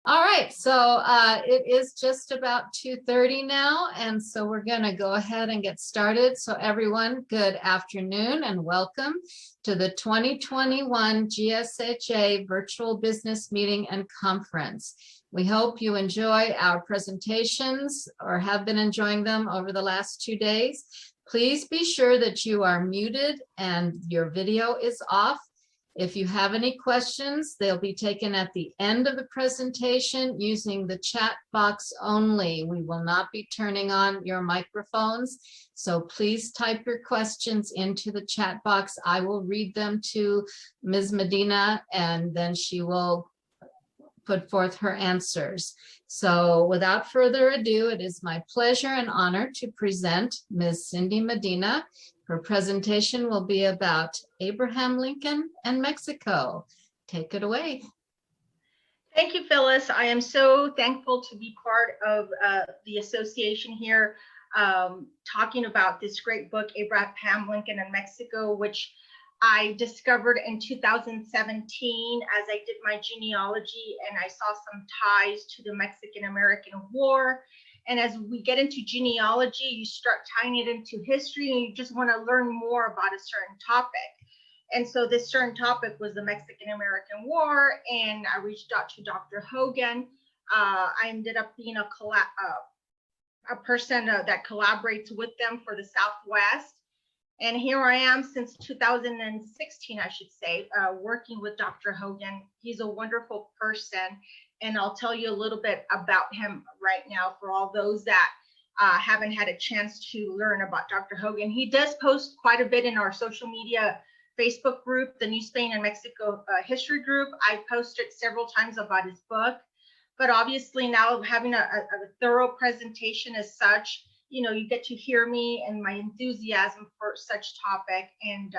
All right, so it is just about 2:30 now, and so we're going to go ahead and get started. So everyone, good afternoon and welcome to the 2021 GSHA Virtual Business Meeting and Conference. We hope you enjoy our presentations or have been enjoying them over the last 2 days. Please be sure that you are muted and your video is off. If you have any questions, they'll be taken at the end of the presentation using the chat box only. We will not be turning on your microphones. So please type your questions into the chat box. I will read them to Ms. Medina, and then she will put forth her answers. So without further ado, it is my pleasure and honor to present Ms. Cindy Medina. Her presentation will be about Abraham Lincoln and Mexico. Take it away. Thank you, Phyllis. I am so thankful to be part of the association here, talking about this great book, Abraham Lincoln and Mexico, which I discovered in 2017 as I did my genealogy, and I saw some ties to the Mexican-American War. And as we get into genealogy, you start tying it into history, and you just want to learn more about a certain topic. And so this certain topic was the Mexican-American War, and I reached out to Dr. Hogan. I ended up being a person that collaborates with them for the Southwest. And here I am since 2016, I should say, working with Dr. Hogan. He's a wonderful person. And I'll tell you a little bit about him right now for all those that haven't had a chance to learn about Dr. Hogan. He does post quite a bit in our social media Facebook group, the New Spain and Mexico History Group. I posted several times about his book. But obviously now having a thorough presentation as such, you know, you get to hear me and my enthusiasm for such topic. And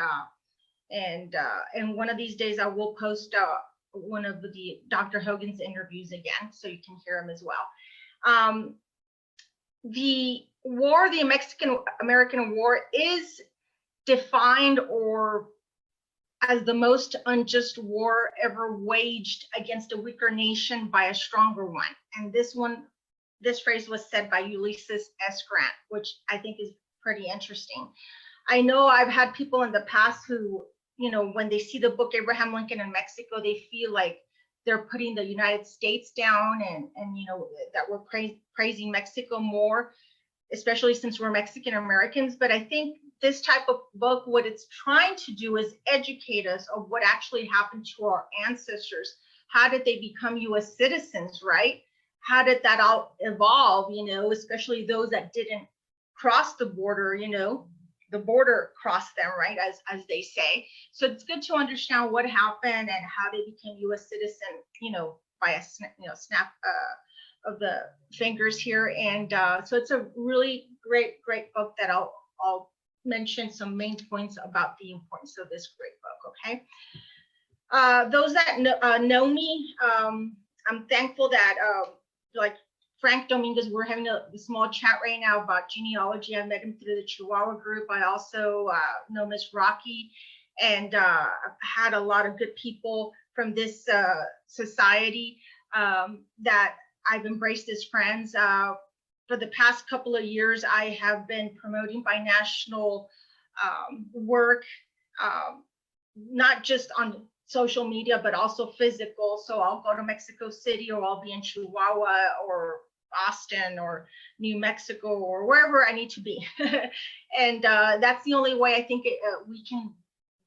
one of these days I will post one of the Dr. Hogan's interviews again, so you can hear him as well. The war, the Mexican-American War, is defined or as the most unjust war ever waged against a weaker nation by a stronger one. And this phrase was said by Ulysses S. Grant, which I think is pretty interesting. I know I've had people in the past who, you know, when they see the book Abraham Lincoln in Mexico, they feel like they're putting the United States down and you know, that we're praising Mexico more, especially since we're Mexican Americans. But I think this type of book, what it's trying to do is educate us of what actually happened to our ancestors. How did they become US citizens, right? How did that all evolve, you know, especially those that didn't cross the border, you know, the border crossed them, right, as they say. So it's good to understand what happened and how they became U.S. citizen, you know, by a snap of the fingers here. And so it's a really great book that I'll mention some main points about the importance of this great book. Okay, those that know me, I'm thankful that like Frank Dominguez, we're having a small chat right now about genealogy. I met him through the Chihuahua group. I also know Miss Rocky, and had a lot of good people from this society that I've embraced as friends. For the past couple of years, I have been promoting binational work, not just on social media, but also physical. So I'll go to Mexico City, or I'll be in Chihuahua or Austin or New Mexico or wherever I need to be. And that's the only way I think we can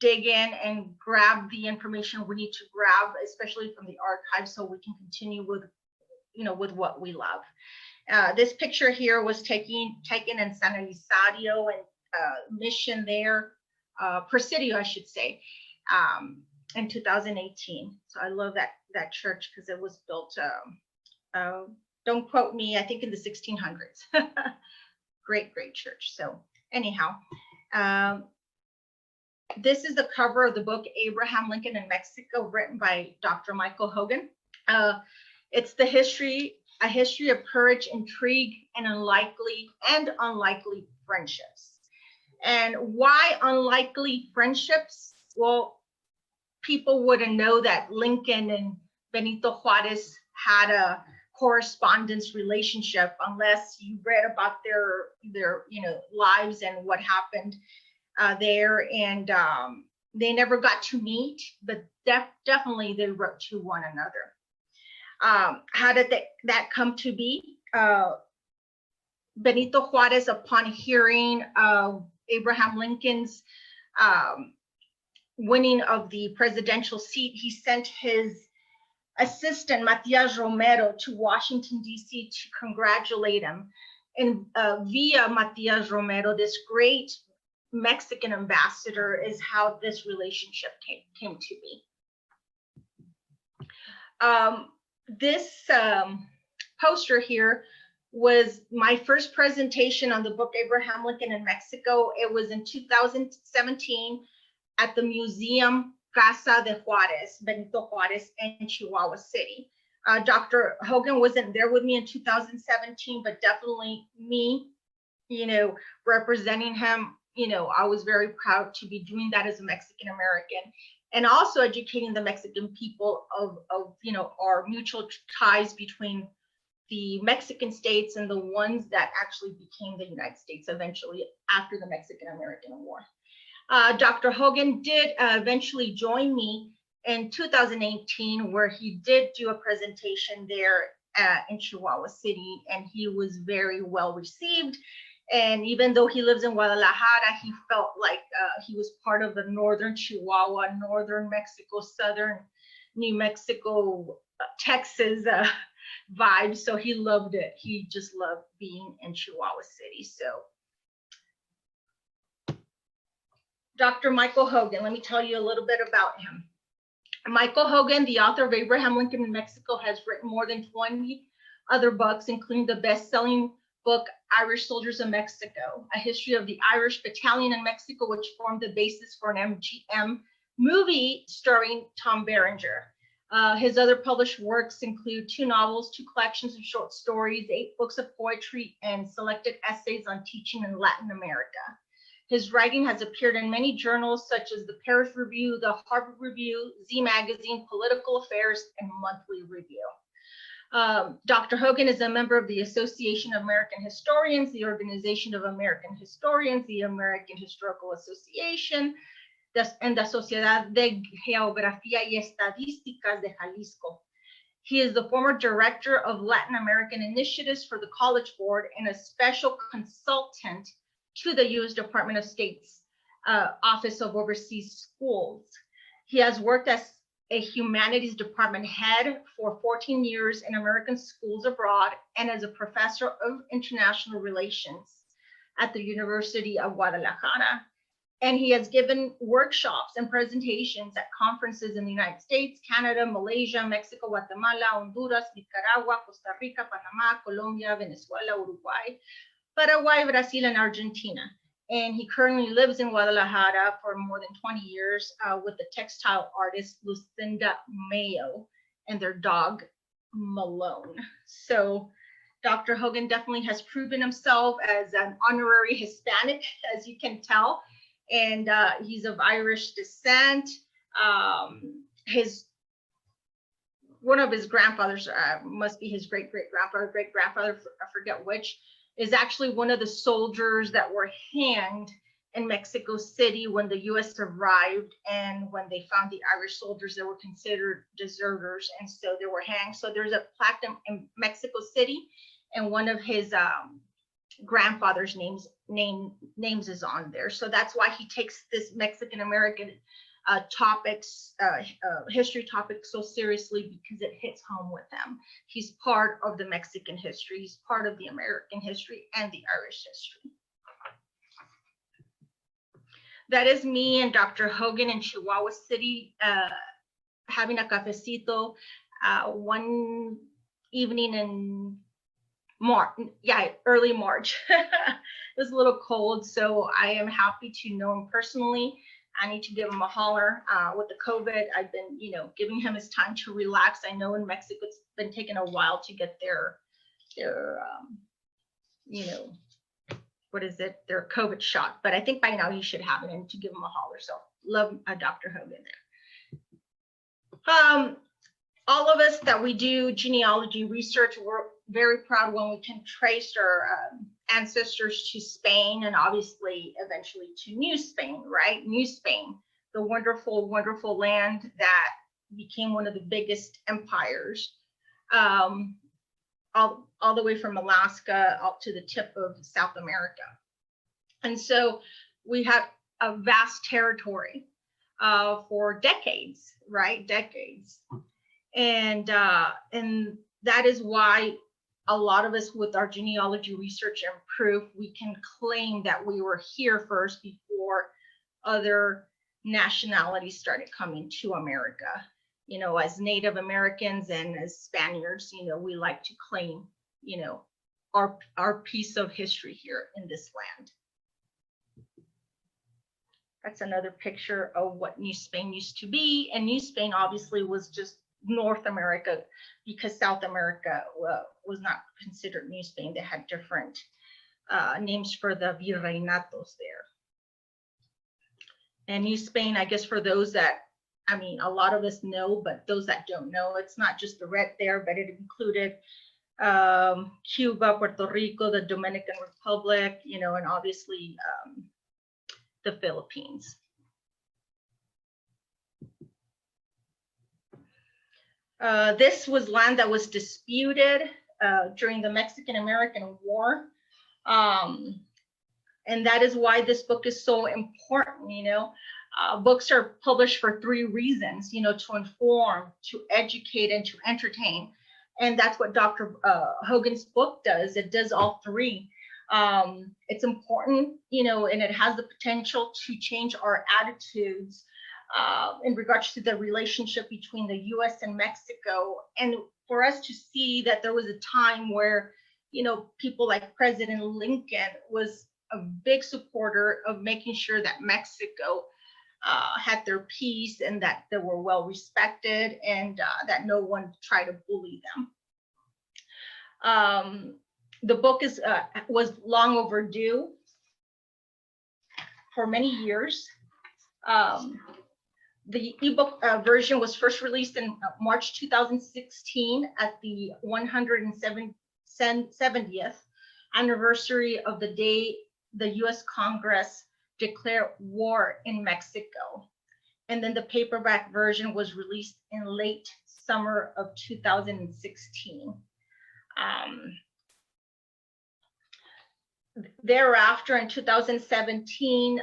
dig in and grab the information we need to grab, especially from the archives, so we can continue with, you know, with what we love. This picture here was taken in San Elizario and mission there, Presidio, I should say, in 2018. So I love that church because it was built, don't quote me, I think in the 1600s. Great church. So anyhow, this is the cover of the book Abraham Lincoln in Mexico, written by Dr. Michael Hogan. It's a history of courage, intrigue, and unlikely friendships. And why unlikely friendships? Well, people wouldn't know that Lincoln and Benito Juarez had a correspondence relationship unless you read about their lives and what happened there. And they never got to meet, but definitely they wrote to one another. How did that come to be? Benito Juarez, upon hearing of Abraham Lincoln's winning of the presidential seat, he sent his assistant Matias Romero to Washington, D.C. to congratulate him. And via Matias Romero, this great Mexican ambassador, is how this relationship came to be. This poster here was my first presentation on the book Abraham Lincoln in Mexico. It was in 2017 at the Museum Casa de Juarez, Benito Juarez, in Chihuahua City. Dr. Hogan wasn't there with me in 2017, but definitely me, representing him. I was very proud to be doing that as a Mexican American, and also educating the Mexican people of our mutual ties between the Mexican states and the ones that actually became the United States eventually after the Mexican-American War. Dr. Hogan did eventually join me in 2018, where he did do a presentation there in Chihuahua City, and he was very well received. And even though he lives in Guadalajara, he felt like he was part of the northern Chihuahua, northern Mexico, southern New Mexico, Texas vibe. So he loved it. He just loved being in Chihuahua City. So Dr. Michael Hogan, let me tell you a little bit about him. Michael Hogan, the author of Abraham Lincoln in Mexico, has written more than 20 other books, including the best-selling book, Irish Soldiers of Mexico, a history of the Irish Battalion in Mexico, which formed the basis for an MGM movie starring Tom Berenger. His other published works include 2 novels, 2 collections of short stories, 8 books of poetry, and selected essays on teaching in Latin America. His writing has appeared in many journals such as the Paris Review, the Harvard Review, Z Magazine, Political Affairs, and Monthly Review. Dr. Hogan is a member of the Association of American Historians, the Organization of American Historians, the American Historical Association, and the Sociedad de Geografía y Estadísticas de Jalisco. He is the former director of Latin American Initiatives for the College Board and a special consultant to the U.S. Department of State's Office of Overseas Schools. He has worked as a humanities department head for 14 years in American schools abroad and as a professor of international relations at the University of Guadalajara. And he has given workshops and presentations at conferences in the United States, Canada, Malaysia, Mexico, Guatemala, Honduras, Nicaragua, Costa Rica, Panama, Colombia, Venezuela, Uruguay, Paraguay, Brazil, and Argentina. And he currently lives in Guadalajara for more than 20 years with the textile artist Lucinda Mayo and their dog Malone. So Dr. Hogan definitely has proven himself as an honorary Hispanic, as you can tell, and he's of Irish descent. One of his grandfathers must be his great-grandfather, I forget which, is actually one of the soldiers that were hanged in Mexico City when the U.S. arrived, and when they found the Irish soldiers, they were considered deserters, and so they were hanged. So there's a plaque in Mexico City, and one of his grandfather's names is on there. So that's why he takes this Mexican American topics, history topics so seriously, because it hits home with him. He's part of the Mexican history. He's part of the American history and the Irish history. That is me and Dr. Hogan in Chihuahua City having a cafecito one evening in early March. It was a little cold, so I am happy to know him personally. I need to give him a holler. With the COVID, I've been, giving him his time to relax. I know in Mexico it's been taking a while to get their their COVID shot. But I think by now he should have it, and to give him a holler. So love Dr. Hogan there. all of us that we do genealogy research, we're very proud when we can trace our ancestors to Spain, and obviously eventually to New Spain, right? New Spain, the wonderful, wonderful land that became one of the biggest empires, all the way from Alaska up to the tip of South America. And so we have a vast territory for decades, right? Decades. And that is why a lot of us with our genealogy research and proof, we can claim that we were here first before other nationalities started coming to America. You know, as Native Americans and as Spaniards, you know, we like to claim, you know, our piece of history here in this land. That's another picture of what New Spain used to be. And New Spain obviously was just North America, because South America was not considered New Spain. They had different names for the virreinatos there. And New Spain, I guess for those that, I mean, a lot of us know, but those that don't know, it's not just the red there, but it included Cuba, Puerto Rico, the Dominican Republic, you know, and obviously the Philippines. This was land that was disputed during the Mexican-American War. And that is why this book is so important, you know. Books are published for three reasons, you know, to inform, to educate, and to entertain. And that's what Dr. Hogan's book does. It does all three. It's important, you know, and it has the potential to change our attitudes in regards to the relationship between the US and Mexico. And for us to see that there was a time where, you know, people like President Lincoln was a big supporter of making sure that Mexico had their peace and that they were well respected, and that no one tried to bully them. The book was long overdue for many years. The ebook version was first released in March 2016 at the 170th anniversary of the day the U.S. Congress declared war in Mexico. And then the paperback version was released in late summer of 2016. Thereafter, in 2017,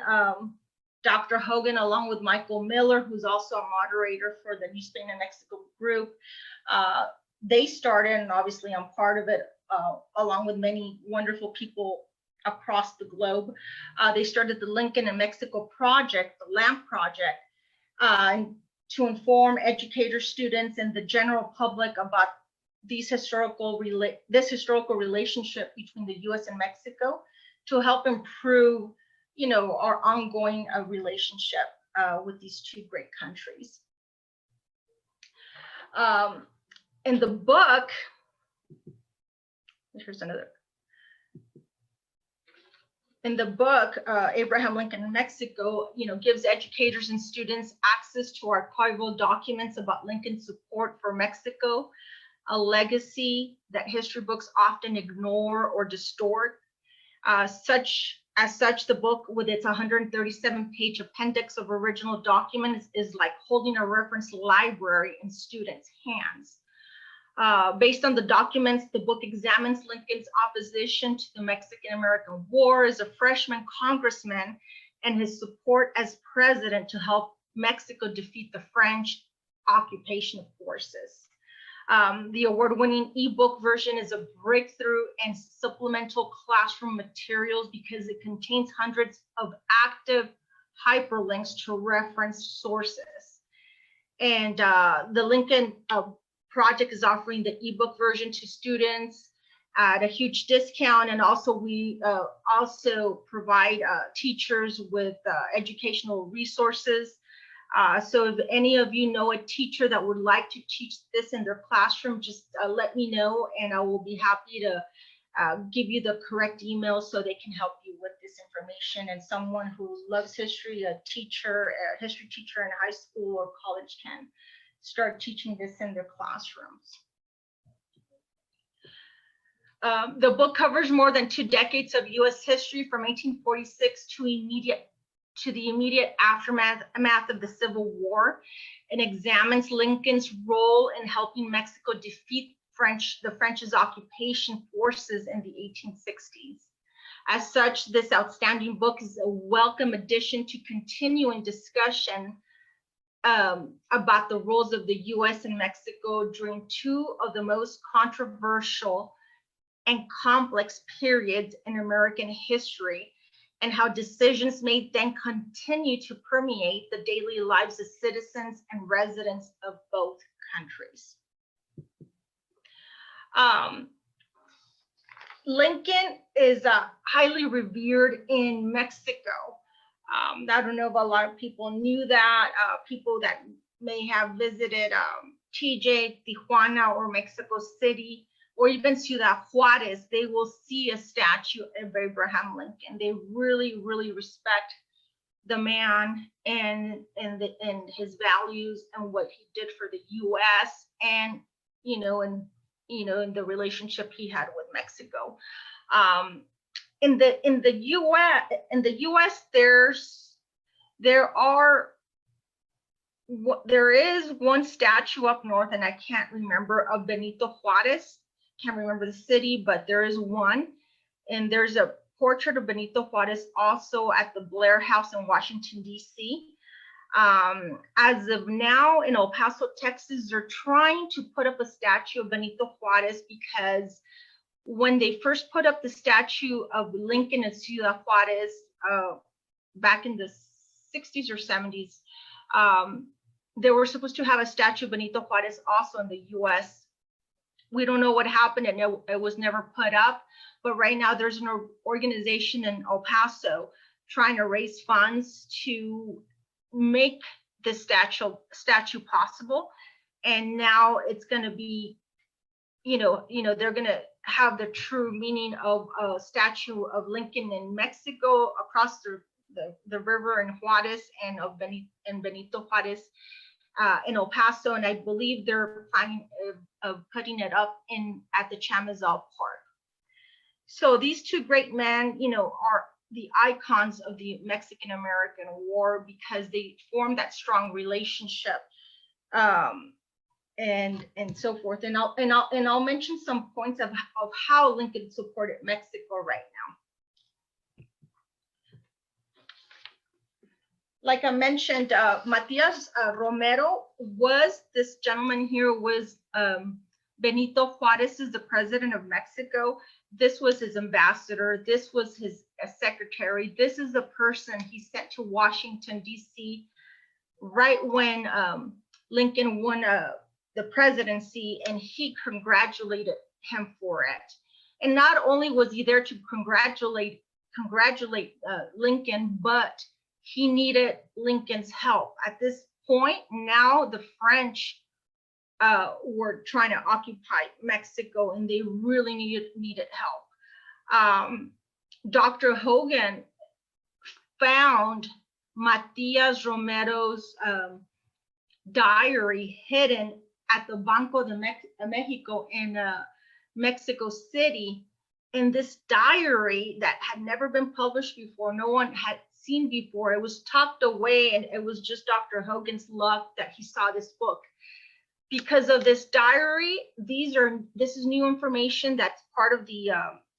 Dr. Hogan, along with Michael Miller, who's also a moderator for the New Spain and Mexico group, they started, and obviously I'm part of it, along with many wonderful people across the globe. They started the Lincoln and Mexico Project, the LAMP Project, to inform educators, students, and the general public about this historical relationship between the U.S. and Mexico, to help improve, you know, our ongoing relationship with these two great countries. In the book, here's another. In the book, Abraham Lincoln in Mexico, you know, gives educators and students access to archival documents about Lincoln's support for Mexico, a legacy that history books often ignore or distort. As such, the book, with its 137-page appendix of original documents, is like holding a reference library in students' hands. Based on the documents, the book examines Lincoln's opposition to the Mexican-American War as a freshman congressman and his support as president to help Mexico defeat the French occupation forces. The award-winning ebook version is a breakthrough and supplemental classroom materials because it contains hundreds of active hyperlinks to reference sources. And the Lincoln Project is offering the ebook version to students at a huge discount, and also we also provide teachers with educational resources. So if any of you know a teacher that would like to teach this in their classroom, just let me know, and I will be happy to give you the correct email so they can help you with this information. And someone who loves history, a history teacher in high school or college can start teaching this in their classrooms. The book covers more than 2 decades of U.S. history from 1846 to the immediate aftermath of the Civil War, and examines Lincoln's role in helping Mexico defeat the French's occupation forces in the 1860s. As such, this outstanding book is a welcome addition to continuing discussion about the roles of the U.S. and Mexico during 2 of the most controversial and complex periods in American history, and how decisions made then continue to permeate the daily lives of citizens and residents of both countries. Lincoln is highly revered in Mexico. I don't know if a lot of people knew that. People that may have visited TJ, Tijuana, or Mexico City, or even Ciudad Juarez, they will see a statue of Abraham Lincoln. They really, really respect the man and his values and what he did for the U.S. and in the relationship he had with Mexico. In the U.S., there is one statue up north, and I can't remember, of Benito Juarez. Can't remember the city, but there is one, and there's a portrait of Benito Juarez also at the Blair House in Washington, D.C. As of now, in El Paso, Texas, they're trying to put up a statue of Benito Juarez, because when they first put up the statue of Lincoln in Ciudad Juarez back in the 60s or 70s, they were supposed to have a statue of Benito Juarez also in the U.S. We don't know what happened, and it was never put up. But right now, there's an organization in El Paso trying to raise funds to make the statue possible. And now it's going to be, they're going to have the true meaning of a statue of Lincoln in Mexico across the river in Juarez, and of Benito Juarez in El Paso, and I believe they're planning of putting it up at the Chamizal Park. So these 2 great men, are the icons of the Mexican-American War, because they formed that strong relationship, and so forth. And I'll mention some points of how Lincoln supported Mexico right now. Like I mentioned, Matias Romero this gentleman here was Benito Juarez is the president of Mexico. This was his ambassador. This was his secretary. This is the person he sent to Washington, D.C. right when Lincoln won the presidency, and he congratulated him for it. And not only was he there to congratulate Lincoln, but he needed Lincoln's help. At this point, now the French were trying to occupy Mexico, and they really needed help. Dr. Hogan found Matias Romero's diary hidden at the Banco de Mexico in Mexico City. And this diary that had never been published before, no one had seen before, it was tucked away, and it was just Dr. Hogan's luck that he saw this book. Because of this diary, this is new information that's part of the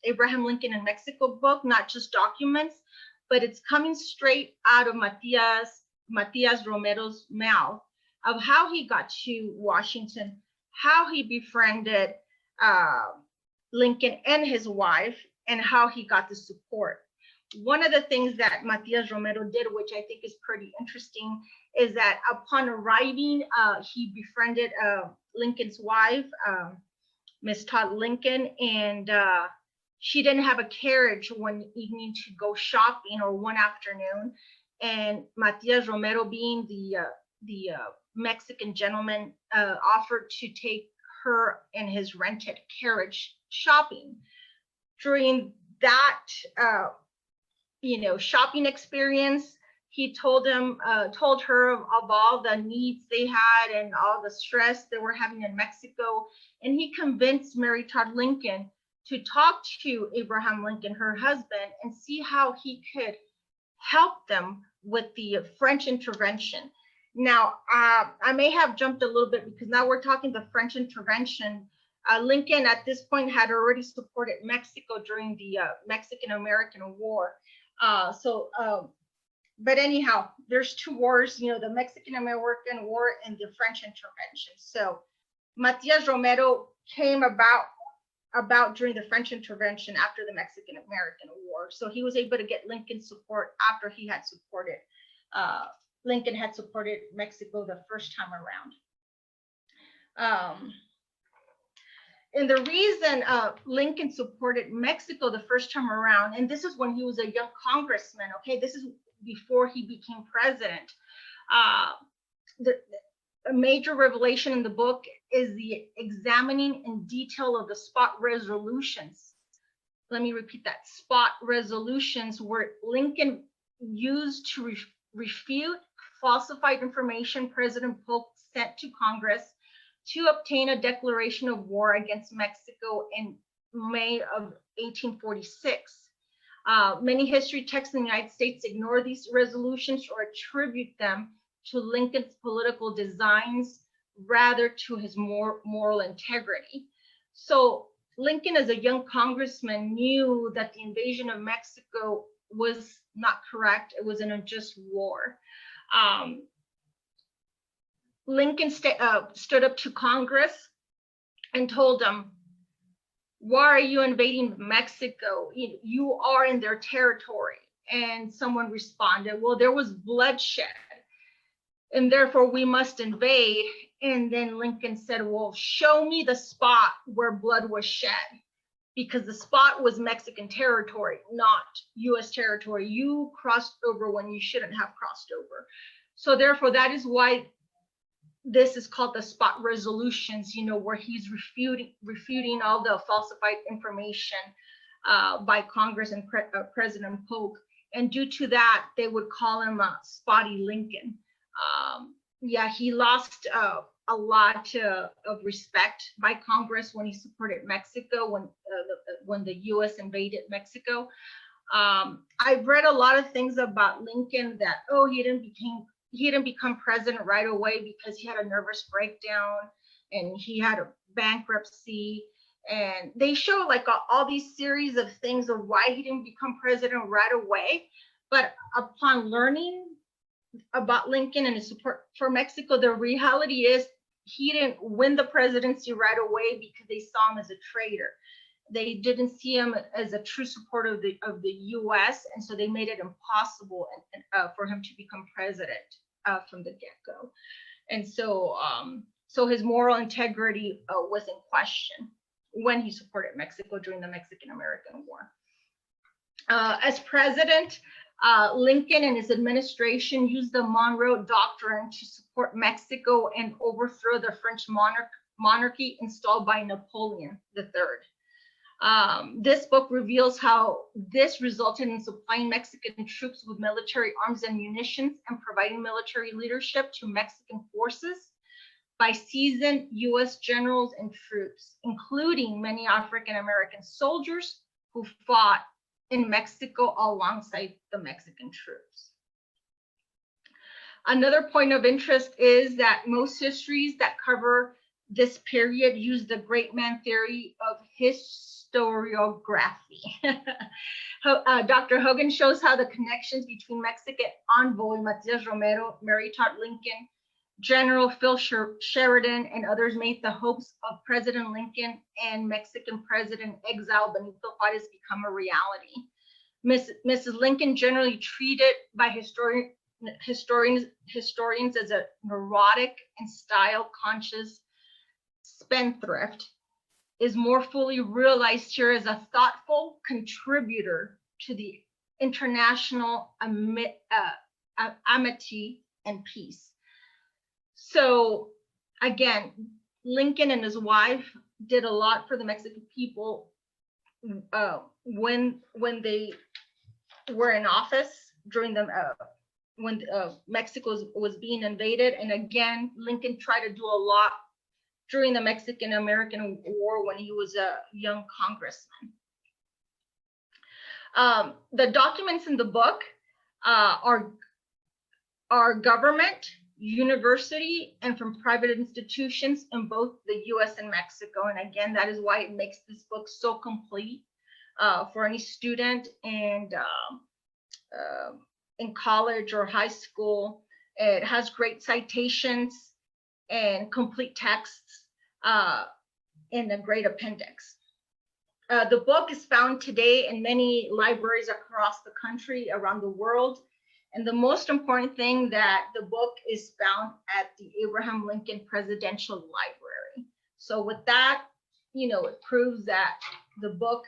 Abraham Lincoln in Mexico book, not just documents, but it's coming straight out of Matias Romero's mouth, of how he got to Washington, how he befriended Lincoln and his wife, and how he got the support. One of the things that Matias Romero did, which I think is pretty interesting, is that upon arriving, he befriended Lincoln's wife, Miss Todd Lincoln, and she didn't have a carriage one evening to go shopping, or one afternoon. And Matias Romero, being the Mexican gentleman, offered to take her in his rented carriage shopping. During that shopping experience, He told her of all the needs they had and all the stress they were having in Mexico. And he convinced Mary Todd Lincoln to talk to Abraham Lincoln, her husband, and see how he could help them with the French intervention. Now, I may have jumped a little bit because now we're talking the French intervention. Lincoln at this point had already supported Mexico during the Mexican-American War. But anyhow, there's two wars, the Mexican-American War and the French intervention. So Matias Romero came about during the French intervention after the Mexican-American War. So he was able to get Lincoln's support after he had supported, Lincoln had supported Mexico the first time around. And the reason Lincoln supported Mexico the first time around, and this is when he was a young congressman, okay, this is before he became president. A major revelation in the book is the examining in detail of the spot resolutions. Let me repeat that. Spot resolutions were Lincoln used to refute falsified information President Polk sent to Congress to obtain a declaration of war against Mexico in May of 1846. Many history texts in the United States ignore these resolutions or attribute them to Lincoln's political designs rather to his moral integrity. So Lincoln, as a young congressman, knew that the invasion of Mexico was not correct. It was an unjust war. Lincoln stood up to Congress and told them, why are you invading Mexico? You are in their territory. And someone responded, well, there was bloodshed, and therefore we must invade. And then Lincoln said, well, show me the spot where blood was shed, because the spot was Mexican territory, not US territory. You crossed over when you shouldn't have crossed over. So therefore, that is why this is called the spot resolutions, where he's refuting all the falsified information by Congress and President Polk. And due to that, they would call him Spotty Lincoln. He lost a lot of respect by Congress when he supported Mexico, when the U.S. invaded Mexico. I've read a lot of things about Lincoln that, he didn't become president right away because he had a nervous breakdown and he had a bankruptcy. And they show like all these series of things of why he didn't become president right away. But upon learning about Lincoln and his support for Mexico, the reality is he didn't win the presidency right away because they saw him as a traitor. They didn't see him as a true supporter of the U.S., and so they made it impossible for him to become president from the get-go. And so, his moral integrity was in question when he supported Mexico during the Mexican-American War. As president, Lincoln and his administration used the Monroe Doctrine to support Mexico and overthrow the French monarchy installed by Napoleon III. This book reveals how this resulted in supplying Mexican troops with military arms and munitions and providing military leadership to Mexican forces by seasoned U.S. generals and troops, including many African-American soldiers who fought in Mexico alongside the Mexican troops. Another point of interest is that most histories that cover this period use the great man theory of historiography. Dr. Hogan shows how the connections between Mexican envoy Matias Romero, Mary Todd Lincoln, General Phil Sheridan, and others made the hopes of President Lincoln and Mexican President exile Benito Juarez become a reality. Mrs. Lincoln, generally treated by historians as a neurotic and style-conscious spendthrift, is more fully realized here as a thoughtful contributor to the international amity and peace. So again, Lincoln and his wife did a lot for the Mexican people when they were in office during the Mexico was being invaded. And again, Lincoln tried to do a lot during the Mexican-American War when he was a young congressman. The documents in the book are government, university, and from private institutions in both the US and Mexico. And again, that is why it makes this book so complete for any student and in college or high school. It has great citations and complete texts in a great appendix. The book is found today in many libraries across the country, around the world. And the most important thing, that the book is found at the Abraham Lincoln Presidential Library. So with that, it proves that the book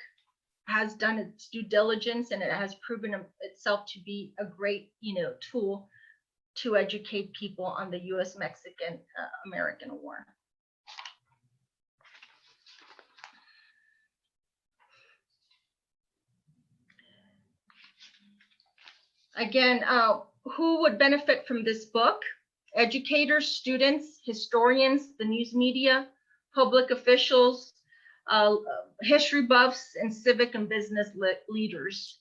has done its due diligence, and it has proven itself to be a great, tool to educate people on the U.S.-Mexican American War. Again, who would benefit from this book? Educators, students, historians, the news media, public officials, history buffs, and civic and business leaders.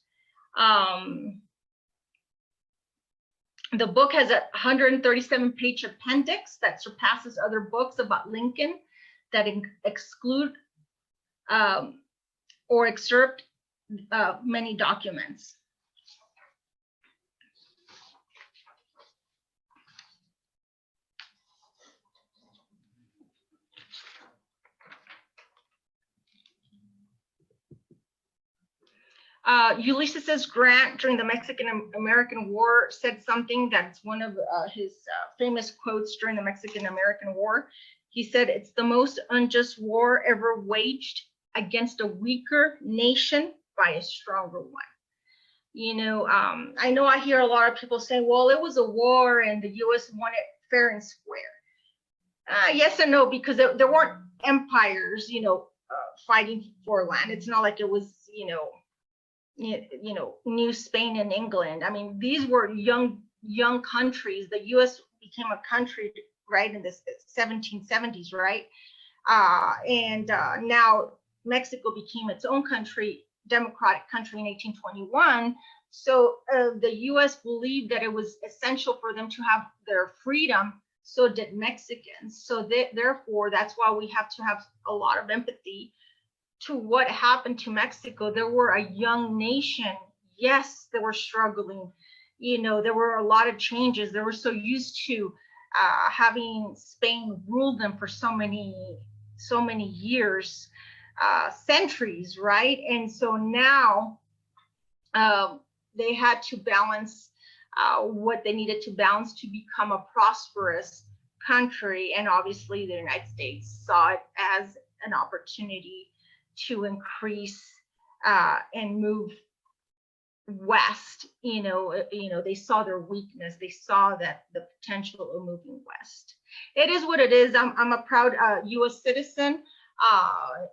The book has a 137-page appendix that surpasses other books about Lincoln that exclude or excerpt many documents. Ulysses S. Grant, during the Mexican-American War, said something that's one of his famous quotes during the Mexican-American War. He said, "It's the most unjust war ever waged against a weaker nation by a stronger one." I know I hear a lot of people say, well, it was a war and the U.S. won it fair and square. Yes and no, because there weren't empires, fighting for land. It's not like it was, New Spain and England. I mean, these were young countries. The U.S. became a country, right, in the 1770s, right? Now Mexico became its own country, democratic country, in 1821. So the U.S. believed that it was essential for them to have their freedom. So did Mexicans. So therefore, that's why we have to have a lot of empathy to what happened to Mexico. They were a young nation. Yes, they were struggling. There were a lot of changes. They were so used to having Spain rule them for so many years, centuries, right? And so now they had to balance what they needed to balance to become a prosperous country. And obviously the United States saw it as an opportunity to increase and move west. They saw their weakness. They saw that the potential of moving west. It is what it is. I'm a proud U.S. citizen,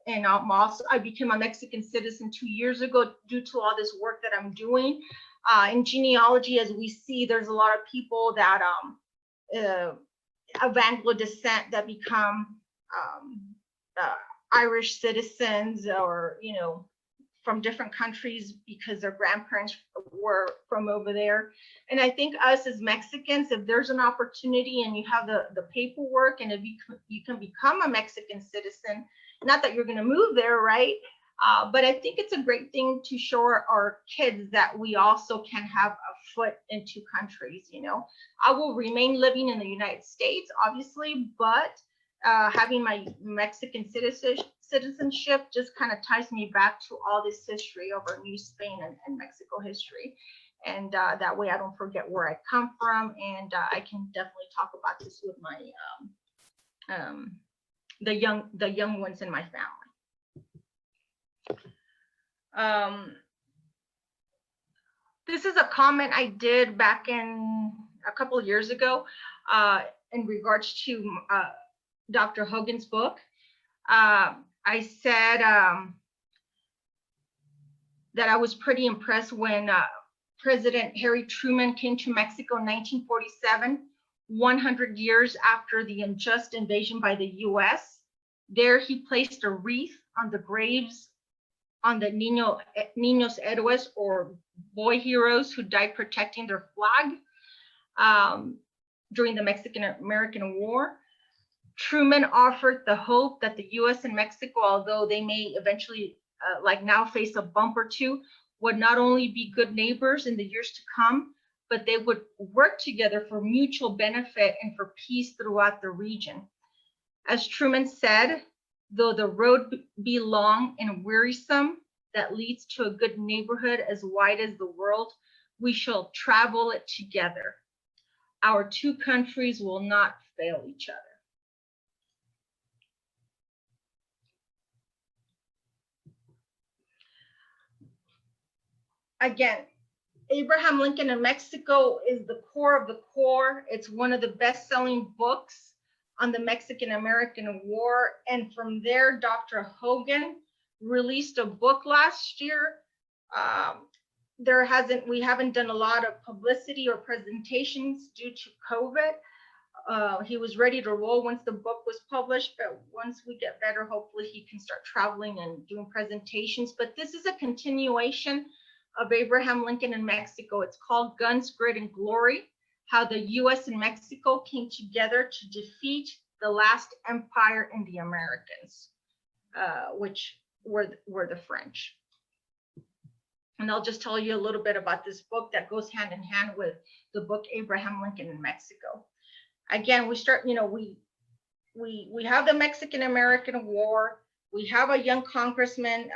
and I became a Mexican citizen 2 years ago due to all this work that I'm doing. In genealogy, as we see, there's a lot of people that of Anglo descent that become Irish citizens, or from different countries because their grandparents were from over there. And I think us as Mexicans, if there's an opportunity and you have the paperwork, and if you can become a Mexican citizen, not that you're going to move there, right? But I think it's a great thing to show our kids that we also can have a foot into countries. I will remain living in the United States, obviously, but having my Mexican citizenship just kind of ties me back to all this history of our New Spain and Mexico history. And that way I don't forget where I come from. And I can definitely talk about this with my the young ones in my family. This is a comment I did back in a couple of years ago in regards to Dr. Hogan's book. I said that I was pretty impressed when President Harry Truman came to Mexico in 1947, 100 years after the unjust invasion by the US. There he placed a wreath on the graves on the Niños Héroes, or boy heroes who died protecting their flag during the Mexican-American War. Truman offered the hope that the US and Mexico, although they may eventually, like now, face a bump or two, would not only be good neighbors in the years to come, but they would work together for mutual benefit and for peace throughout the region. As Truman said, though the road be long and wearisome that leads to a good neighborhood as wide as the world, we shall travel it together. Our two countries will not fail each other. Again, Abraham Lincoln in Mexico is the core of the core. It's one of the best-selling books on the Mexican-American War. And from there, Dr. Hogan released a book last year. We haven't done a lot of publicity or presentations due to COVID. He was ready to roll once the book was published, but once we get better, hopefully he can start traveling and doing presentations. But this is a continuation of Abraham Lincoln in Mexico. It's called Guns, Grit, and Glory: How the US and Mexico Came Together to Defeat the Last Empire in the Americans, which were the French. And I'll just tell you a little bit about this book that goes hand in hand with the book Abraham Lincoln in Mexico. Again, we start, we have the Mexican-American War. We have a young congressman,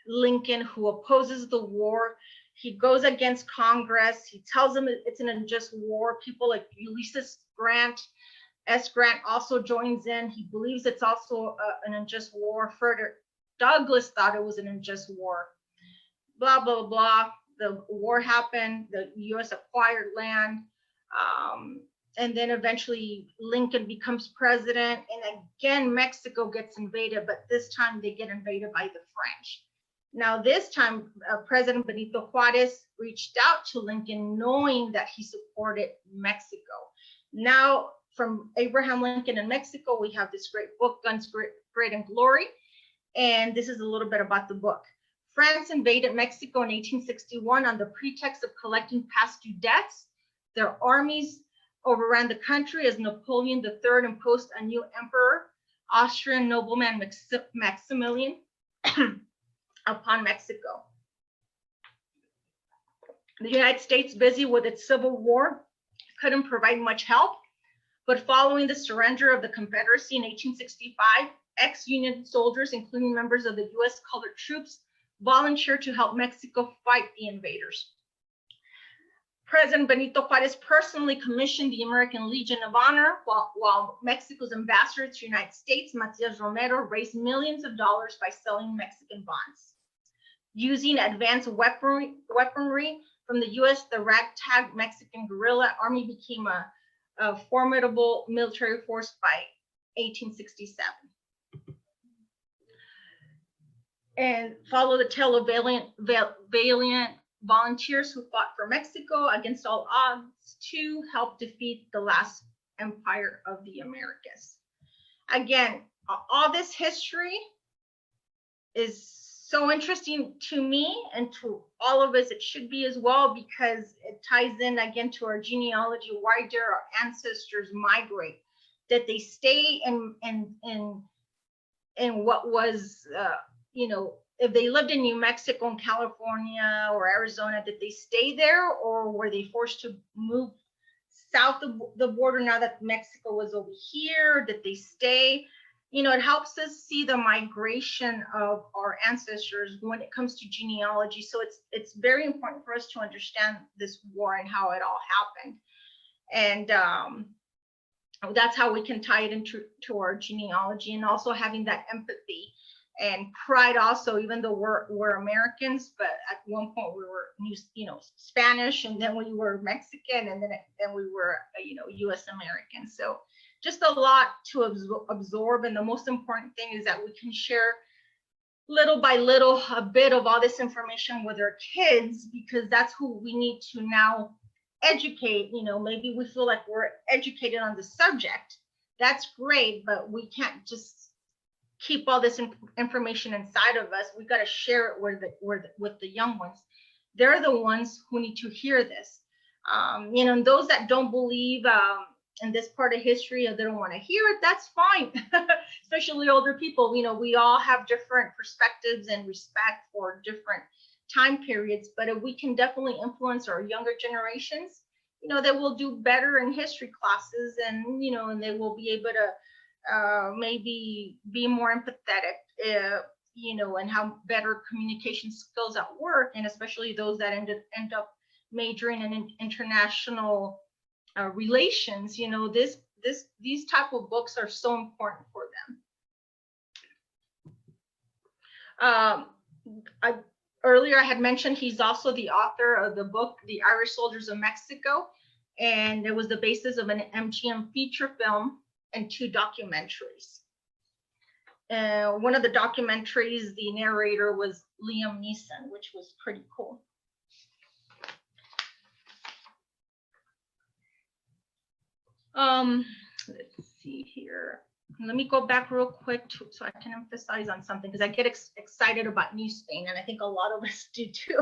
Lincoln, who opposes the war. He goes against Congress. He tells them it's an unjust war. People like Ulysses S. Grant also joins in. He believes it's also an unjust war. Frederick Douglass thought it was an unjust war. Blah, blah, blah. The war happened. The U.S. acquired land. And then eventually Lincoln becomes president. And again, Mexico gets invaded, but this time they get invaded by the French. Now, this time, President Benito Juarez reached out to Lincoln, knowing that he supported Mexico. Now, from Abraham Lincoln in Mexico, we have this great book, Guns, Grit, and Glory. And this is a little bit about the book. France invaded Mexico in 1861 on the pretext of collecting past due debts. Their armies overran the country as Napoleon III imposed a new emperor, Austrian nobleman Maximilian, upon Mexico. The United States, busy with its civil war, couldn't provide much help, but following the surrender of the Confederacy in 1865, ex-Union soldiers, including members of the U.S. colored troops, volunteered to help Mexico fight the invaders. President Benito Juarez personally commissioned the American Legion of Honor, while Mexico's ambassador to the United States, Matias Romero, raised millions of dollars by selling Mexican bonds. Using advanced weaponry from the U.S., the ragtag Mexican guerrilla army became a formidable military force by 1867. And follow the tale of valiant volunteers who fought for Mexico against all odds to help defeat the last empire of the Americas. Again, all this history is so interesting to me and to all of us. It should be as well, because it ties in again to our genealogy. Why did our ancestors migrate? That they stay in what was, if they lived in New Mexico and California or Arizona, did they stay there, or were they forced to move south of the border now that Mexico was over here? Did they stay? It helps us see the migration of our ancestors when it comes to genealogy. So it's very important for us to understand this war and how it all happened. And that's how we can tie it into our genealogy, and also having that empathy and pride also, even though we're Americans, but at one point we were Spanish, and then we were Mexican, and then we were U.S. Americans. So just a lot to absorb, and the most important thing is that we can share little by little a bit of all this information with our kids, because that's who we need to now educate. You know, maybe we feel like we're educated on the subject. That's great, but we can't just keep all this information inside of us. We got to share it with the young ones. They're the ones who need to hear this. You know, and those that don't believe in this part of history, or they don't want to hear it, that's fine. Especially older people. You know, we all have different perspectives and respect for different time periods, but if we can definitely influence our younger generations, you know, they will do better in history classes, and, you know, and they will be able to maybe be more empathetic, you know, and have better communication skills at work, and especially those that end up majoring in international relations. You know, these type of books are so important for them. Earlier I had mentioned he's also the author of the book, The Irish Soldiers of Mexico, and it was the basis of an MGM feature film and 2 documentaries. One of the documentaries, the narrator was Liam Neeson, which was pretty cool. Let's see here. Let me go back real quick so I can emphasize on something, because I get excited about New Spain, and I think a lot of us do too.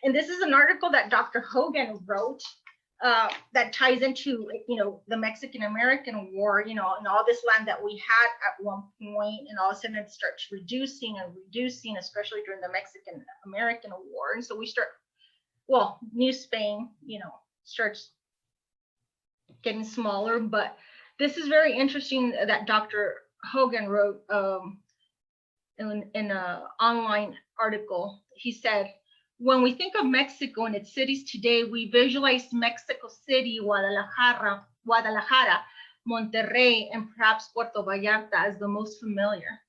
And this is an article that Dr. Hogan wrote that ties into, you know, the Mexican-American War, you know, and all this land that we had at one point, and all of a sudden it starts reducing, especially during the Mexican-American War. And so we start, well, New Spain, you know, starts getting smaller. But this is very interesting that Dr. Hogan wrote in an online article. He said, when we think of Mexico and its cities today, we visualize Mexico City, Guadalajara, Monterrey, and perhaps Puerto Vallarta as the most familiar.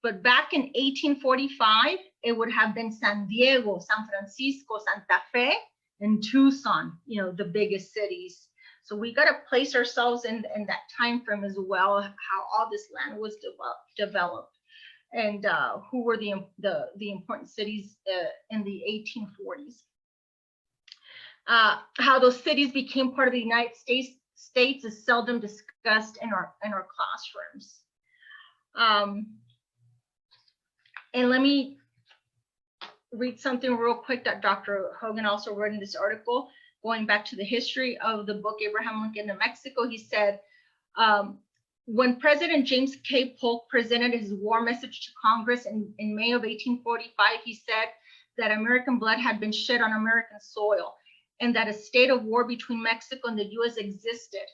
But back in 1845, it would have been San Diego, San Francisco, Santa Fe, and Tucson, you know, the biggest cities. So we got to place ourselves in that time frame as well, how all this land was developed, and who were the important cities in the 1840s. How those cities became part of the United States is seldom discussed in our classrooms. And let me read something real quick that Dr. Hogan also wrote in this article. Going back to the history of the book, Abraham Lincoln in Mexico, he said, when President James K. Polk presented his war message to Congress in May of 1845, he said that American blood had been shed on American soil, and that a state of war between Mexico and the U.S. existed.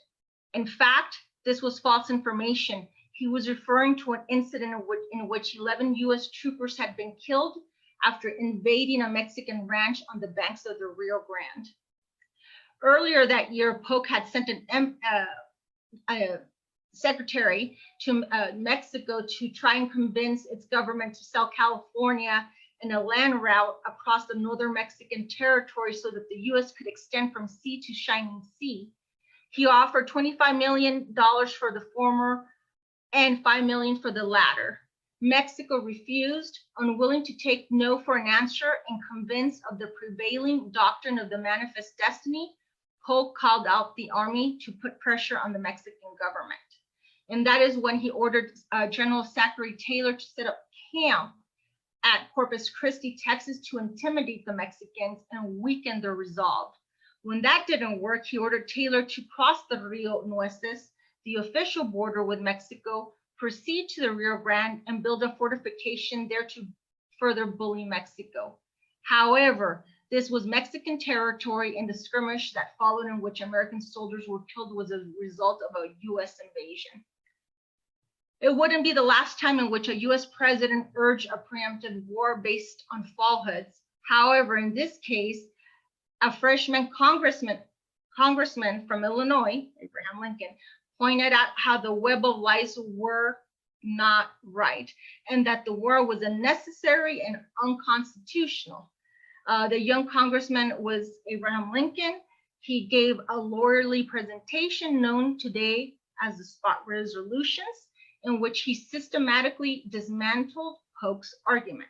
In fact, this was false information. He was referring to an incident in which 11 U.S. troopers had been killed after invading a Mexican ranch on the banks of the Rio Grande. Earlier that year, Polk had sent a secretary to Mexico to try and convince its government to sell California and a land route across the northern Mexican territory so that the U.S. could extend from sea to shining sea. He offered $25 million for the former and $5 million for the latter. Mexico refused, unwilling to take no for an answer, and convinced of the prevailing doctrine of the manifest destiny. Polk called out the army to put pressure on the Mexican government. And that is when he ordered General Zachary Taylor to set up camp at Corpus Christi, Texas, to intimidate the Mexicans and weaken their resolve. When that didn't work, he ordered Taylor to cross the Rio Nueces, the official border with Mexico, proceed to the Rio Grande, and build a fortification there to further bully Mexico. However, this was Mexican territory, and the skirmish that followed, in which American soldiers were killed, was a result of a U.S. invasion. It wouldn't be the last time in which a U.S. president urged a preemptive war based on falsehoods. However, in this case, a freshman congressman from Illinois, Abraham Lincoln, pointed out how the web of lies were not right, and that the war was unnecessary and unconstitutional. The young congressman was Abraham Lincoln. He gave a lawyerly presentation known today as the Spot Resolutions, in which he systematically dismantled Polk's argument.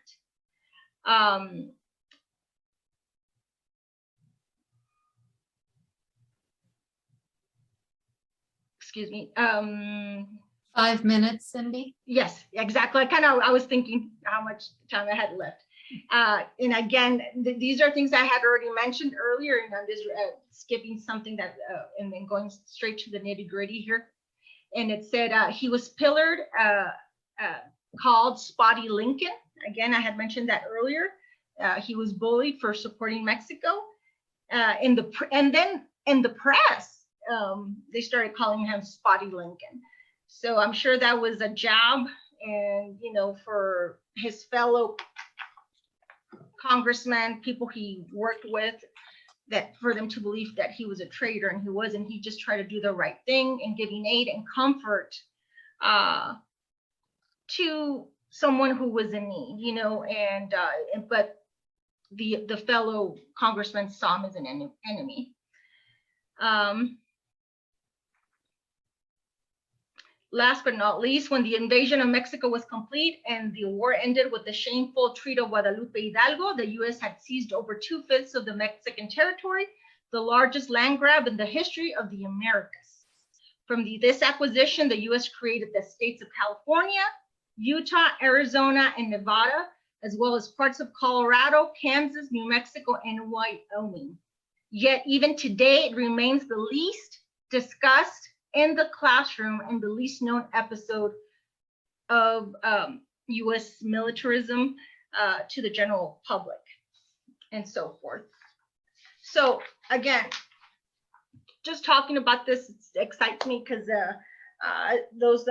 Excuse me. 5 minutes, Cindy. Yes, exactly. I was thinking how much time I had left. And again, these are things I had already mentioned earlier, and I'm just skipping something that, and then going straight to the nitty gritty here. And it said he was pillared, called Spotty Lincoln. Again, I had mentioned that earlier. He was bullied for supporting Mexico. And then in the press, they started calling him Spotty Lincoln. So I'm sure that was a jab, and for his fellow congressmen, people he worked with, that for them to believe that he was a traitor, and he wasn't. He just tried to do the right thing and giving aid and comfort to someone who was in need, but the fellow congressmen saw him as an enemy. Last but not least, when the invasion of Mexico was complete and the war ended with the shameful Treaty of Guadalupe Hidalgo, the U.S. had seized over 2/5 of the Mexican territory, the largest land grab in the history of the Americas. From this acquisition, the U.S. created the states of California, Utah, Arizona, and Nevada, as well as parts of Colorado, Kansas, New Mexico, and Wyoming. Yet even today, it remains the least discussed in the classroom and the least known episode of U.S. militarism to the general public, and so forth. So again, just talking about this excites me because those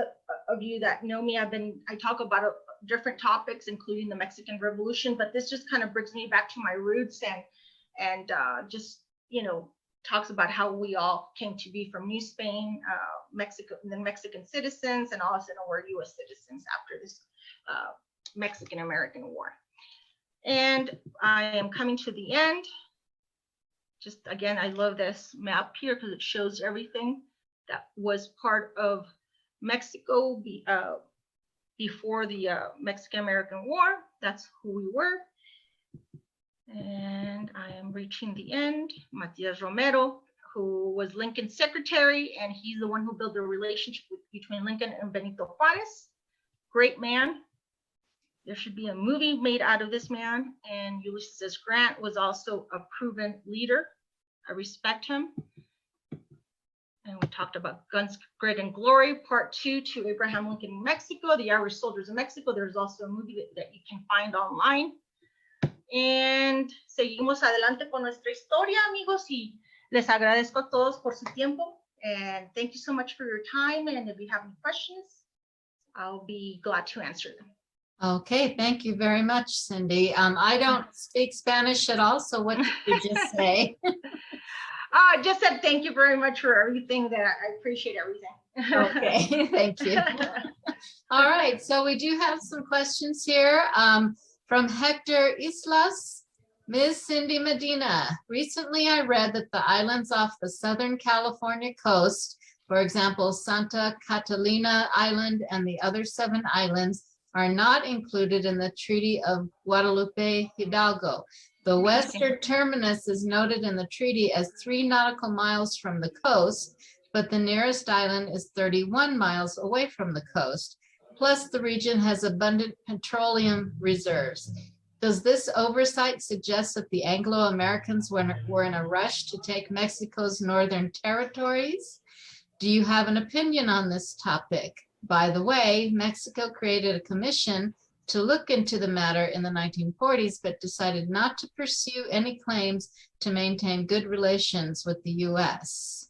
of you that know me, I talk about different topics, including the Mexican Revolution, but this just kind of brings me back to my roots and just talks about how we all came to be from New Spain, Mexico, and then Mexican citizens, and all of a sudden we're U.S. citizens after this Mexican-American War. And I am coming to the end. Just again, I love this map here because it shows everything that was part of Mexico before the Mexican-American War. That's who we were. And I am reaching the end. Matias Romero, who was Lincoln's secretary, and he's the one who built the relationship between Lincoln and Benito Juarez. Great man. There should be a movie made out of this man. And Ulysses S. Grant was also a proven leader. I respect him. And we talked about Guns, Grit, and Glory, Part 2 to Abraham Lincoln in Mexico, the Irish Soldiers of Mexico. There's also a movie that you can find online. And seguimos adelante con nuestra historia, amigos, y les agradezco a todos por su tiempo. And thank you so much for your time. And if you have any questions, I'll be glad to answer them. Okay, thank you very much, Cindy. I don't speak Spanish at all, so what did you just say? I just said thank you very much for everything. That I appreciate everything. Okay, thank you. All right, so we do have some questions here. From Hector Islas, Ms. Cindy Medina. Recently, I read that the islands off the Southern California coast, for example, Santa Catalina Island and the other 7 islands, are not included in the Treaty of Guadalupe Hidalgo. The western terminus is noted in the treaty as 3 nautical miles from the coast, but the nearest island is 31 miles away from the coast. Plus, the region has abundant petroleum reserves. Does this oversight suggest that the Anglo-Americans were in a rush to take Mexico's northern territories? Do you have an opinion on this topic? By the way, Mexico created a commission to look into the matter in the 1940s, but decided not to pursue any claims to maintain good relations with the U.S.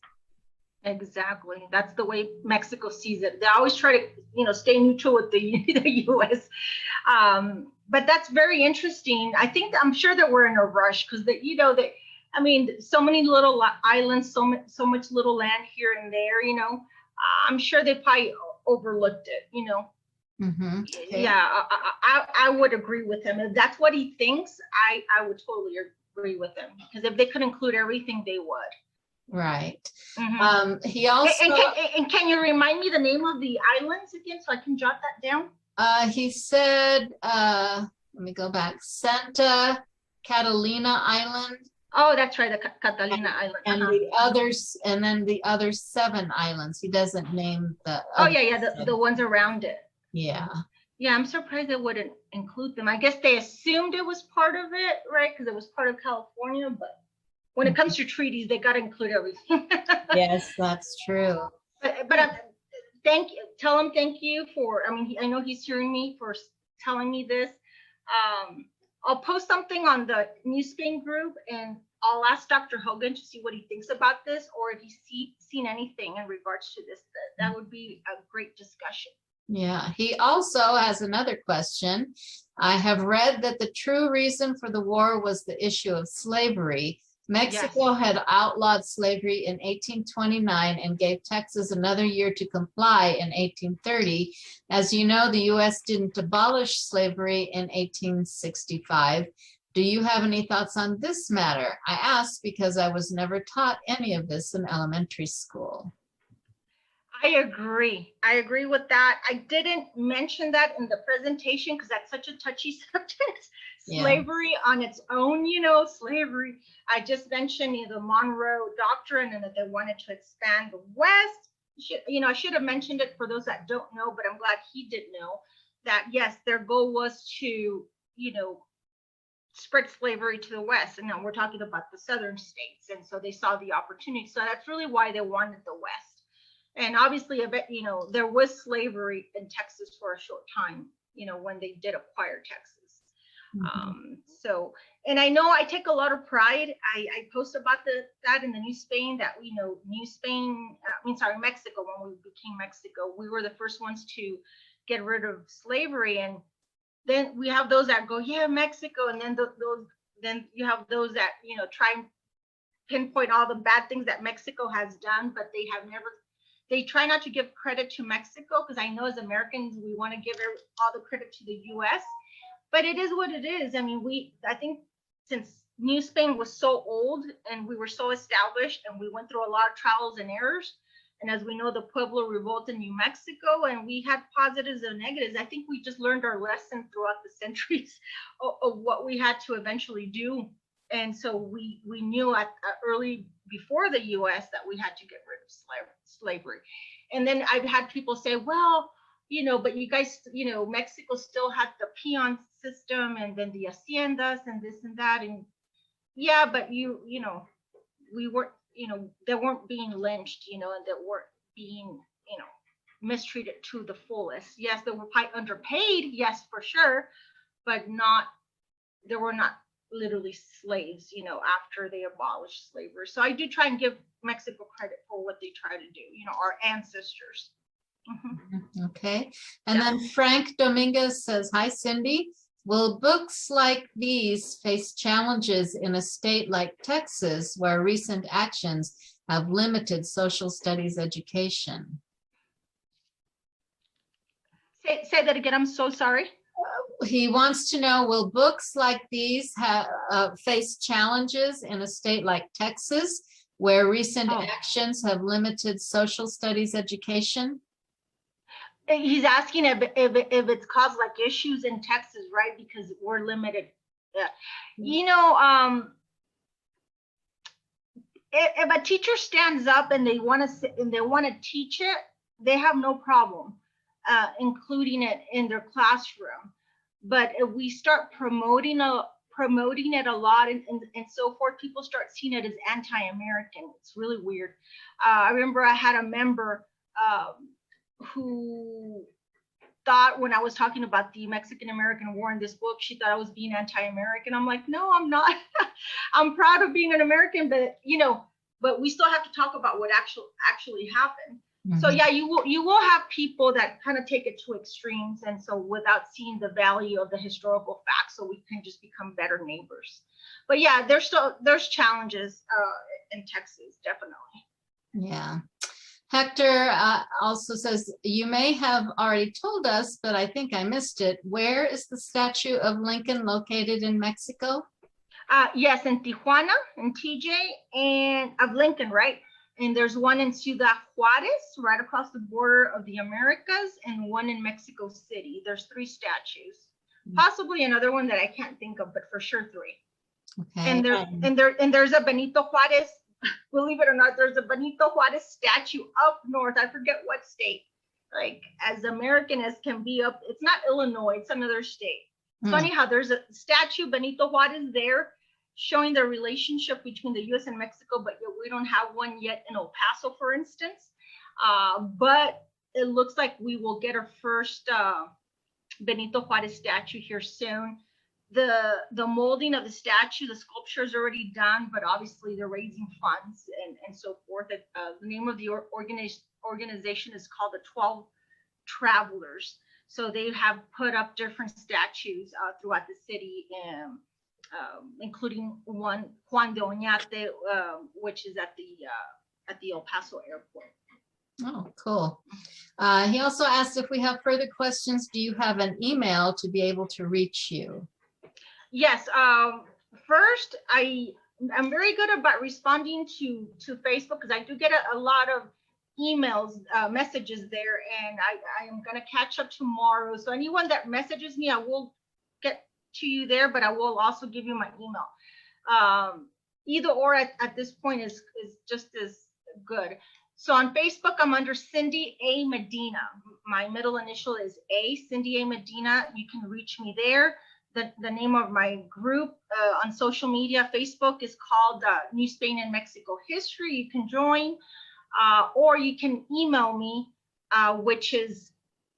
Exactly. That's the way Mexico sees it. They always try to, stay neutral with the U.S. But that's very interesting. I'm sure that we're in a rush because so many little islands, so much little land here and there. I'm sure they probably overlooked it. Mm-hmm. Okay. Yeah, I would agree with him. If that's what he thinks, I would totally agree with him because if they could include everything, they would. Right. He And, also, and can you remind me the name of the islands again so I can jot that down? he said, let me go back, Santa Catalina Island. Oh, that's right, the Catalina Island. And the others, and then the other 7 islands. He doesn't name the. Oh, yeah, the ones around it. Yeah. Yeah, I'm surprised they wouldn't include them. I guess they assumed it was part of it, right? Because it was part of California, but when it comes to treaties, they got to include everything. Yes, that's true. But tell him thank you for, I mean, I know he's hearing me for telling me this. I'll post something on the New Spain group and I'll ask Dr. Hogan to see what he thinks about this, or if he's seen anything in regards to this. That would be a great discussion. Yeah, he also has another question. I have read that the true reason for the war was the issue of slavery. Mexico had outlawed slavery in 1829 and gave Texas another year to comply in 1830. As you know, the U.S. didn't abolish slavery in 1865. Do you have any thoughts on this matter? I ask because I was never taught any of this in elementary school. I agree. I agree with that. I didn't mention that in the presentation because that's such a touchy subject. Slavery on its own, slavery. I just mentioned the Monroe Doctrine and that they wanted to expand the West. I should have mentioned it for those that don't know, but I'm glad he did know that, yes, their goal was to, spread slavery to the West. And now we're talking about the southern states. And so they saw the opportunity. So that's really why they wanted the West. And obviously, there was slavery in Texas for a short time, when they did acquire Texas. And I know I take a lot of pride. I post about that in the New Spain that Mexico, when we became Mexico, we were the first ones to get rid of slavery. And then we have those that go, yeah, Mexico. And then then you have those that, try and pinpoint all the bad things that Mexico has done, but they try not to give credit to Mexico, because I know as Americans, we want to give all the credit to the US, but it is what it is. I mean, I think since New Spain was so old and we were so established and we went through a lot of trials and errors, and as we know, the Pueblo Revolt in New Mexico, and we had positives and negatives, I think we just learned our lesson throughout the centuries of what we had to eventually do. And so we knew early before the US that we had to get rid of slavery. And then I've had people say, well, but you guys, Mexico still had the peon system and then the haciendas and this and that. And yeah, but we weren't, they weren't being lynched, and that weren't being, mistreated to the fullest. Yes, they were probably underpaid. Yes, for sure. But they were not literally slaves, after they abolished slavery. So I do try and give Mexico credit for what they try to do, our ancestors. Okay. And then Frank Dominguez says, hi, Cindy. Will books like these face challenges in a state like Texas, where recent actions have limited social studies education? Say that again. I'm so sorry. He wants to know, will books like these face challenges in a state like Texas, where recent actions have limited social studies education? He's asking if it's caused like issues in Texas, right? Because we're limited. If a teacher stands up and they want to teach it, they have no problem including it in their classroom. But if we start promoting it a lot and so forth, people start seeing it as anti-American. It's really weird. I remember I had a member who thought, when I was talking about the Mexican-American War in this book, she thought I was being anti-American. I'm like, no, I'm not. I'm proud of being an American, but we still have to talk about what actually happened. Mm-hmm. So yeah, you will have people that kind of take it to extremes, and so without seeing the value of the historical facts, so we can just become better neighbors. But yeah, there's challenges in Texas, definitely. Yeah. Hector also says, you may have already told us, but I think I missed it. Where is the statue of Lincoln located in Mexico? Yes, in Tijuana, in TJ, and of Lincoln, right? And there's one in Ciudad Juarez, right across the border of the Americas, and one in Mexico City. There's 3 statues, possibly another one that I can't think of, but for sure 3. Okay. And there's a Benito Juarez. Believe it or not, there's a Benito Juarez statue up north. I forget what state. Like as American as can be up. It's not Illinois. It's another state. It's funny how there's a statue Benito Juarez there, showing the relationship between the U.S. and Mexico, but we don't have one yet in El Paso, for instance. But it looks like we will get our first Benito Juarez statue here soon. The molding of the statue, the sculpture is already done, but obviously they're raising funds and so forth. The name of the organization is called the 12 Travelers. So they have put up different statues throughout the city, including one Juan de Oñate, which is at the El Paso airport. Oh, cool. He also asked if we have further questions, do you have an email to be able to reach you? Yes. First, I'm very good about responding to Facebook because I do get a lot of emails, messages there, and I am going to catch up tomorrow. So anyone that messages me, I will get to you there, but I will also give you my email. Either or at this point is just as good. So on Facebook, I'm under Cindy A. Medina. My middle initial is A, Cindy A. Medina. You can reach me there. The name of my group on social media, Facebook, is called New Spain and Mexico History. You can join, or you can email me, which is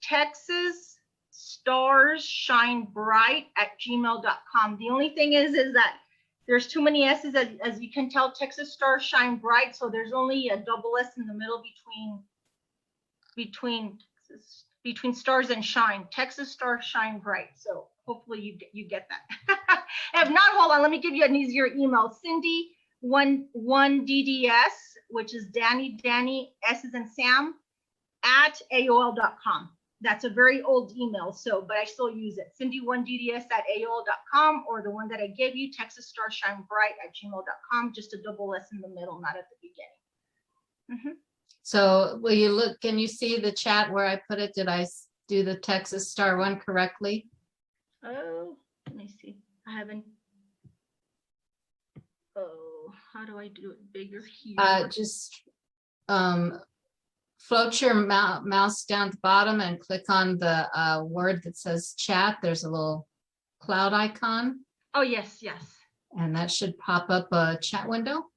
texasstarsShineBright@gmail.com. The only thing is that there's too many S's, as you can tell. Texas Stars Shine Bright, so there's only a double S in the middle between stars and shine. Texas Stars Shine Bright. So hopefully you get that. If not, hold on, let me give you an easier email. Cindy 1DDS, which is Danny, S is in Sam, at AOL.com. That's a very old email, but I still use it. Cindy1DDS@AOL.com, or the one that I gave you, texassstarshinebright@gmail.com, just a double S in the middle, not at the beginning. So will you look, can you see the chat where I put it? Did I do the Texas Star one correctly? Oh, let me see. I haven't. Oh, how do I do it bigger here? Just float your mouse down at the bottom and click on the word that says chat. There's a little cloud icon. Oh, yes. And that should pop up a chat window.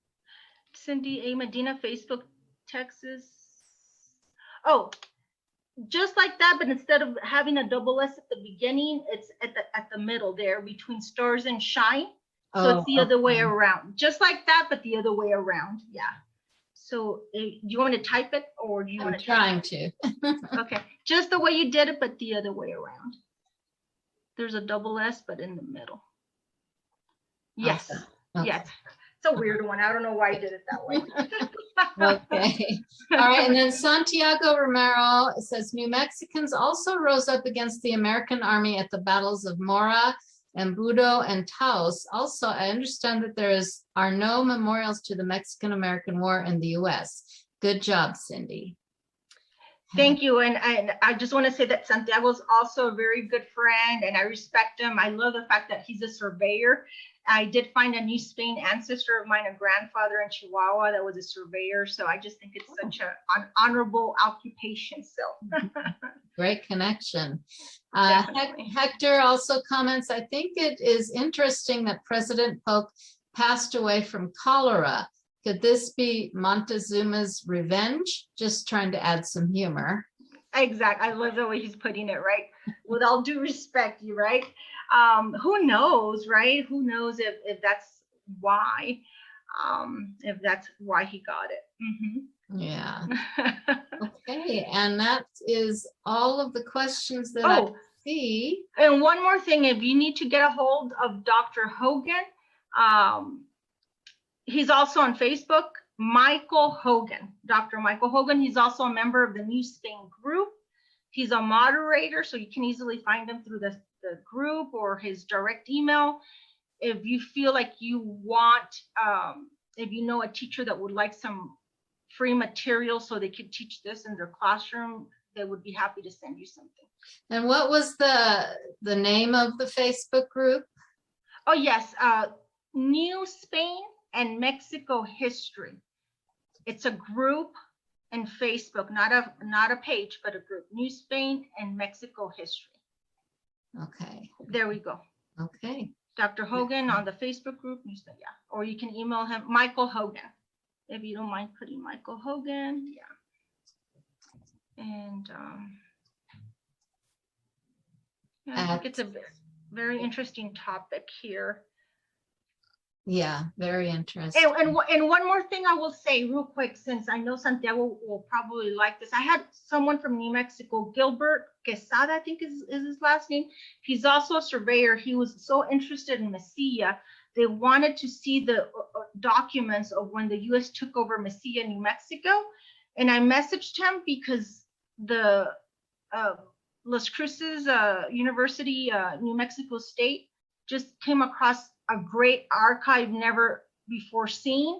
Cindy A. Medina, Facebook, Texas. Oh, just like that, but instead of having a double S at the beginning, it's at the middle there between stars and shine. So it's the other way around. Just like that, but the other way around. Yeah. So do you want to type it, or do you want to? I'm trying to. Okay. Just the way you did it, but the other way around. There's a double S, but in the middle. Yes. Okay. Yes. It's a weird one. I don't know why I did it that way. Okay. All right. And then Santiago Romero says, New Mexicans also rose up against the American army at the battles of Mora, Embudo, and Taos. Also, I understand that there are no memorials to the Mexican-American War in the U.S. Good job, Cindy. Thank you. And I just want to say that Santiago's also a very good friend, and I respect him. I love the fact that he's a surveyor. I did find a New Spain ancestor of mine, a grandfather in Chihuahua that was a surveyor. So I just think it's such an honorable occupation. So great connection. Hector also comments, I think it is interesting that President Polk passed away from cholera. Could this be Montezuma's revenge? Just trying to add some humor. Exactly. I love the way he's putting it, right? With all due respect, you right? Who knows, right? Who knows if that's why, he got it. Yeah. Okay. And that is all of the questions that I see. And one more thing, if you need to get a hold of Dr. Hogan, he's also on Facebook, Michael Hogan, Dr. Michael Hogan. He's also a member of the New Spain group. He's a moderator, so you can easily find him through the group or his direct email. if you feel like you want, if you know a teacher that would like some free material so they could teach this in their classroom, they would be happy to send you something. And what was the name of the Facebook group? Oh yes, New Spain and Mexico History. It's a group in Facebook, not a page, but a group. New Spain and Mexico History. Okay. There we go. Okay. Dr. Hogan on the Facebook group. Yeah. Or you can email him, Michael Hogan, if you don't mind putting Michael Hogan. Yeah. And yeah, I think it's a very interesting topic here. Yeah, very interesting. And one more thing I will say real quick, since I know Santiago will probably like this. I had someone from New Mexico, Gilbert Quesada, I think is his last name. He's also a surveyor. He was so interested in Mesilla. They wanted to see the documents of when the U.S. took over Mesilla, New Mexico. And I messaged him because the Las Cruces University, New Mexico State, just came across a great archive never before seen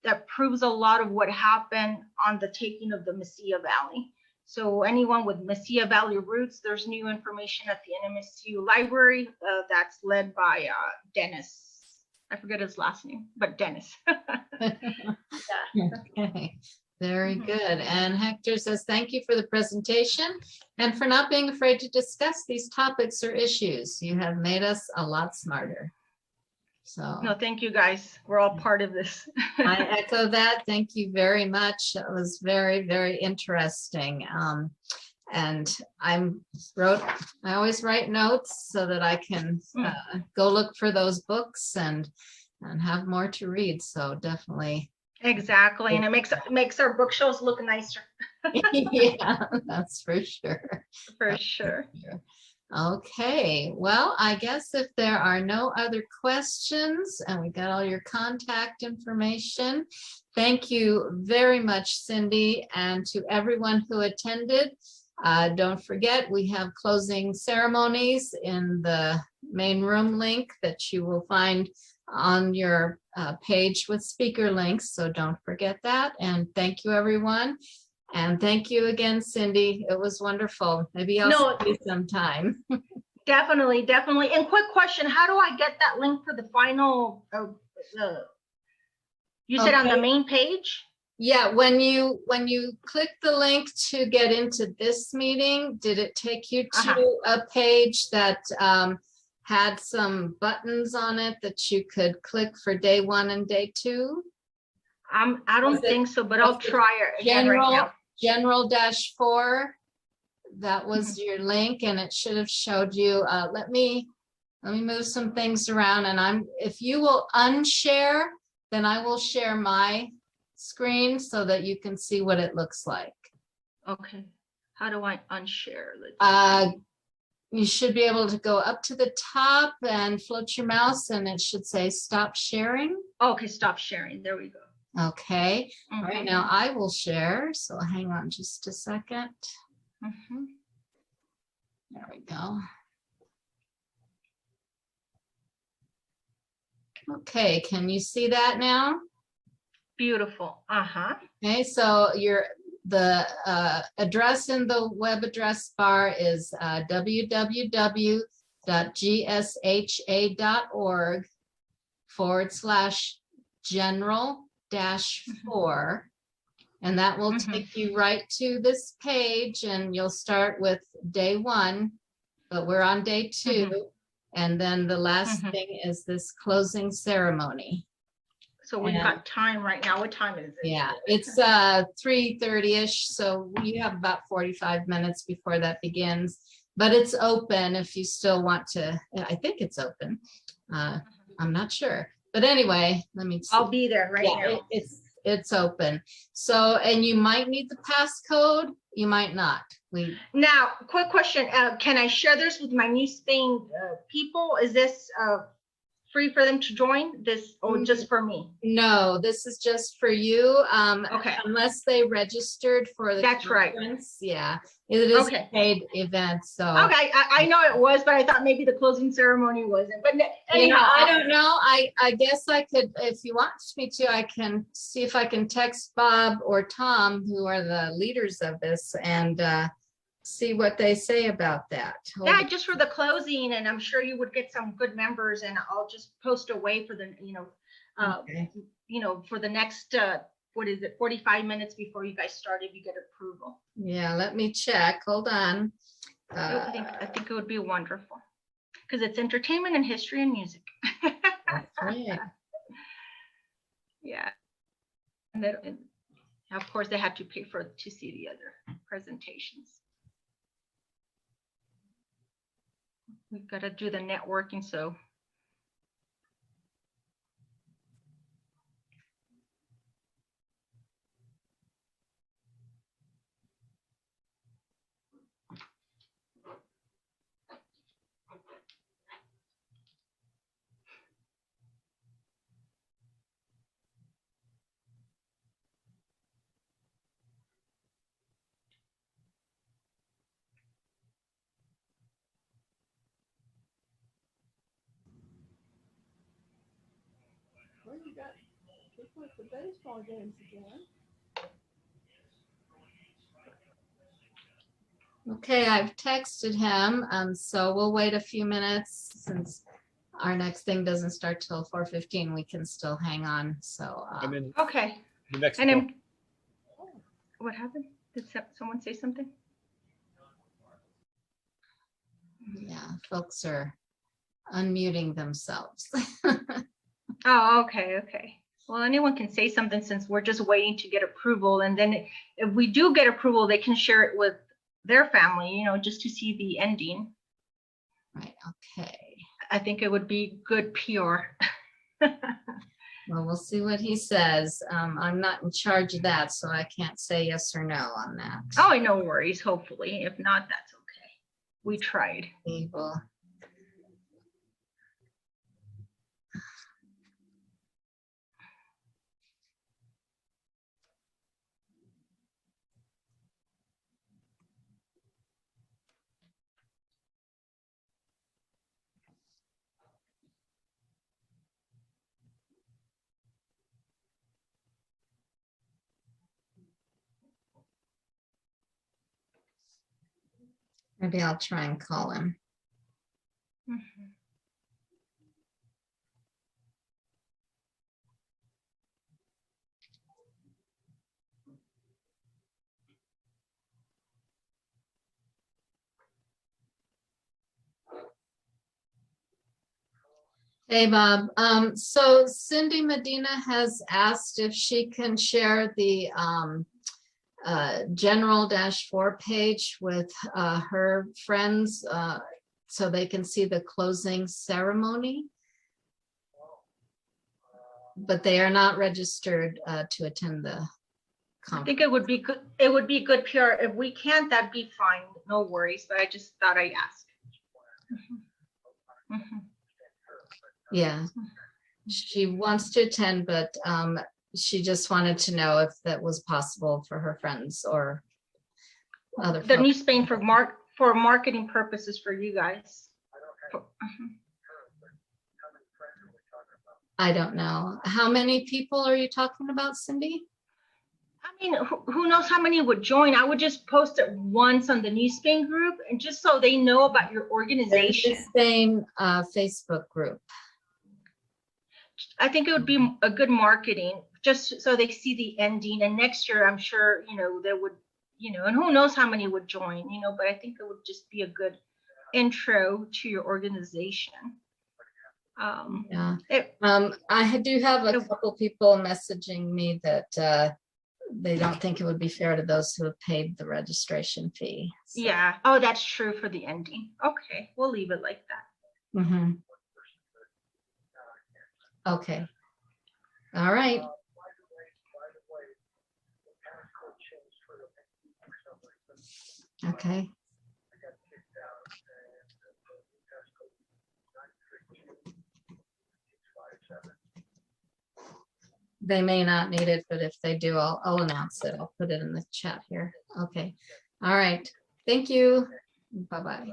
that proves a lot of what happened on the taking of the Mesilla Valley. So anyone with Mesilla Valley roots, there's new information at the NMSU library that's led by Dennis. I forget his last name, but Dennis. Yeah. Okay. Very good. And Hector says, thank you for the presentation and for not being afraid to discuss these topics or issues. You have made us a lot smarter. So no, thank you guys. We're all part of this. I echo that. Thank you very much. It was very, very interesting. And I always write notes so that I can go look for those books and have more to read. So definitely. Exactly. And it makes our bookshelves look nicer. Yeah, that's for sure. For sure. Okay, well, I guess if there are no other questions and we got all your contact information, thank you very much, Cindy, and to everyone who attended. Don't forget, we have closing ceremonies in the main room link that you will find on your page with speaker links, so don't forget that. And thank you, everyone. And thank you again, Cindy. It was wonderful. Maybe I'll see you sometime. Definitely. And quick question, how do I get that link for the final, you said on the main page? Yeah, when you click the link to get into this meeting, did it take you to a page that had some buttons on it that you could click for day 1 and day 2? I don't think so, but I'll try it again right now. General-4, that was your link, and it should have showed you. Let me move some things around, and if you will unshare, then I will share my screen so that you can see what it looks like. Okay, how do I unshare? You should be able to go up to the top and float your mouse, and it should say stop sharing. Okay, stop sharing. There we go. Okay, all right, now I will share, so hang on just a second. There we go. Okay, can you see that now? Beautiful. Okay, so the address in the web address bar is www.gsha.org/general-4, and that will take you right to this page, and you'll start with day 1, but we're on day 2, and then the last thing is this closing ceremony. So we've got time right now. What time is it? Yeah, it's 3:30-ish, so you have about 45 minutes before that begins, but it's open if you still want to. I think it's open. I'm not sure, but anyway, let me see. I'll be there right now. It's open. So, and you might need the passcode, you might not. Now, quick question, can I share this with my New Spain people? Is this free for them to join this, or just for me? No, this is just for you. Okay. Unless they registered for the That's right. conference. Yeah, it is Okay. a paid event. So Okay, I know it was, but I thought maybe the closing ceremony wasn't. But you know, anyhow, I don't know. I guess I could, if you want me to, I can see if I can text Bob or Tom, who are the leaders of this, and see what they say about that. yeah, just for the closing, and I'm sure you would get some good members, and I'll just post away for the, Okay. for the next, what is it, 45 minutes before you guys start, if you get approval. Yeah, let me check. Hold on. I think it would be wonderful, because it's entertainment and history and music. That's right. Yeah. And then, of course, they have to pay to see the other presentations. We've got to do the networking, so. Well, you got people at the baseball games again. Okay, I've texted him, so we'll wait a few minutes since our next thing doesn't start till 4:15. We can still hang on. So Okay. The next And one. what happened? Did someone say something? yeah, folks are unmuting themselves. Oh, okay. Well, anyone can say something, since we're just waiting to get approval. And then if we do get approval, they can share it with their family, just to see the ending. Right, okay. I think it would be good PR. Well, we'll see what he says. I'm not in charge of that, so I can't say yes or no on that. Oh, no worries, hopefully. If not, that's okay. We tried. We will. Maybe I'll try and call him. Mm-hmm. Hey, Bob. So Cindy Medina has asked if she can share the general-4 page with her friends so they can see the closing ceremony. But they are not registered to attend the conference. I think it would be good. It would be good PR. If we can't, that'd be fine. No worries. But I just thought I'd ask. Mm-hmm. Mm-hmm. Yeah, she wants to attend, but she just wanted to know if that was possible for her friends or other The folks. New Spain for marketing purposes for you guys. I don't know. How many people are you talking about, Cindy? I mean, who knows how many would join? I would just post it once on the New Spain group, and just so they know about your organization. The Spain Facebook group. I think it would be a good marketing, just so they see the ending. And next year, I'm sure, there would, and who knows how many would join, but I think it would just be a good intro to your organization. Yeah. I do have a couple people messaging me that they don't think it would be fair to those who have paid the registration fee. So. Yeah. Oh, that's true for the ending. Okay. We'll leave it like that. Mm-hmm. Okay. All right. Okay. They may not need it, but if they do, I'll announce it. I'll put it in the chat here. Okay. All right. Thank you. Bye-bye.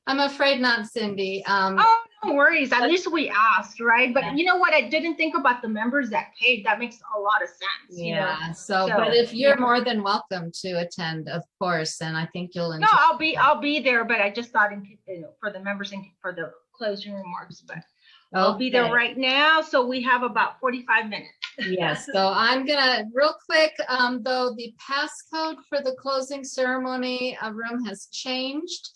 I'm afraid not, Cindy. Oh, no worries. At least we asked, right? But you know what? I didn't think about the members that paid. That makes a lot of sense. You know? Yeah. So, but if you're more than welcome to attend, of course, and I think you'll enjoy. No, I'll be there, but I just thought for the members and for the closing remarks, but I'll be there right now. So we have about 45 minutes. Yes. So I'm gonna real quick, though the passcode for the closing ceremony room has changed.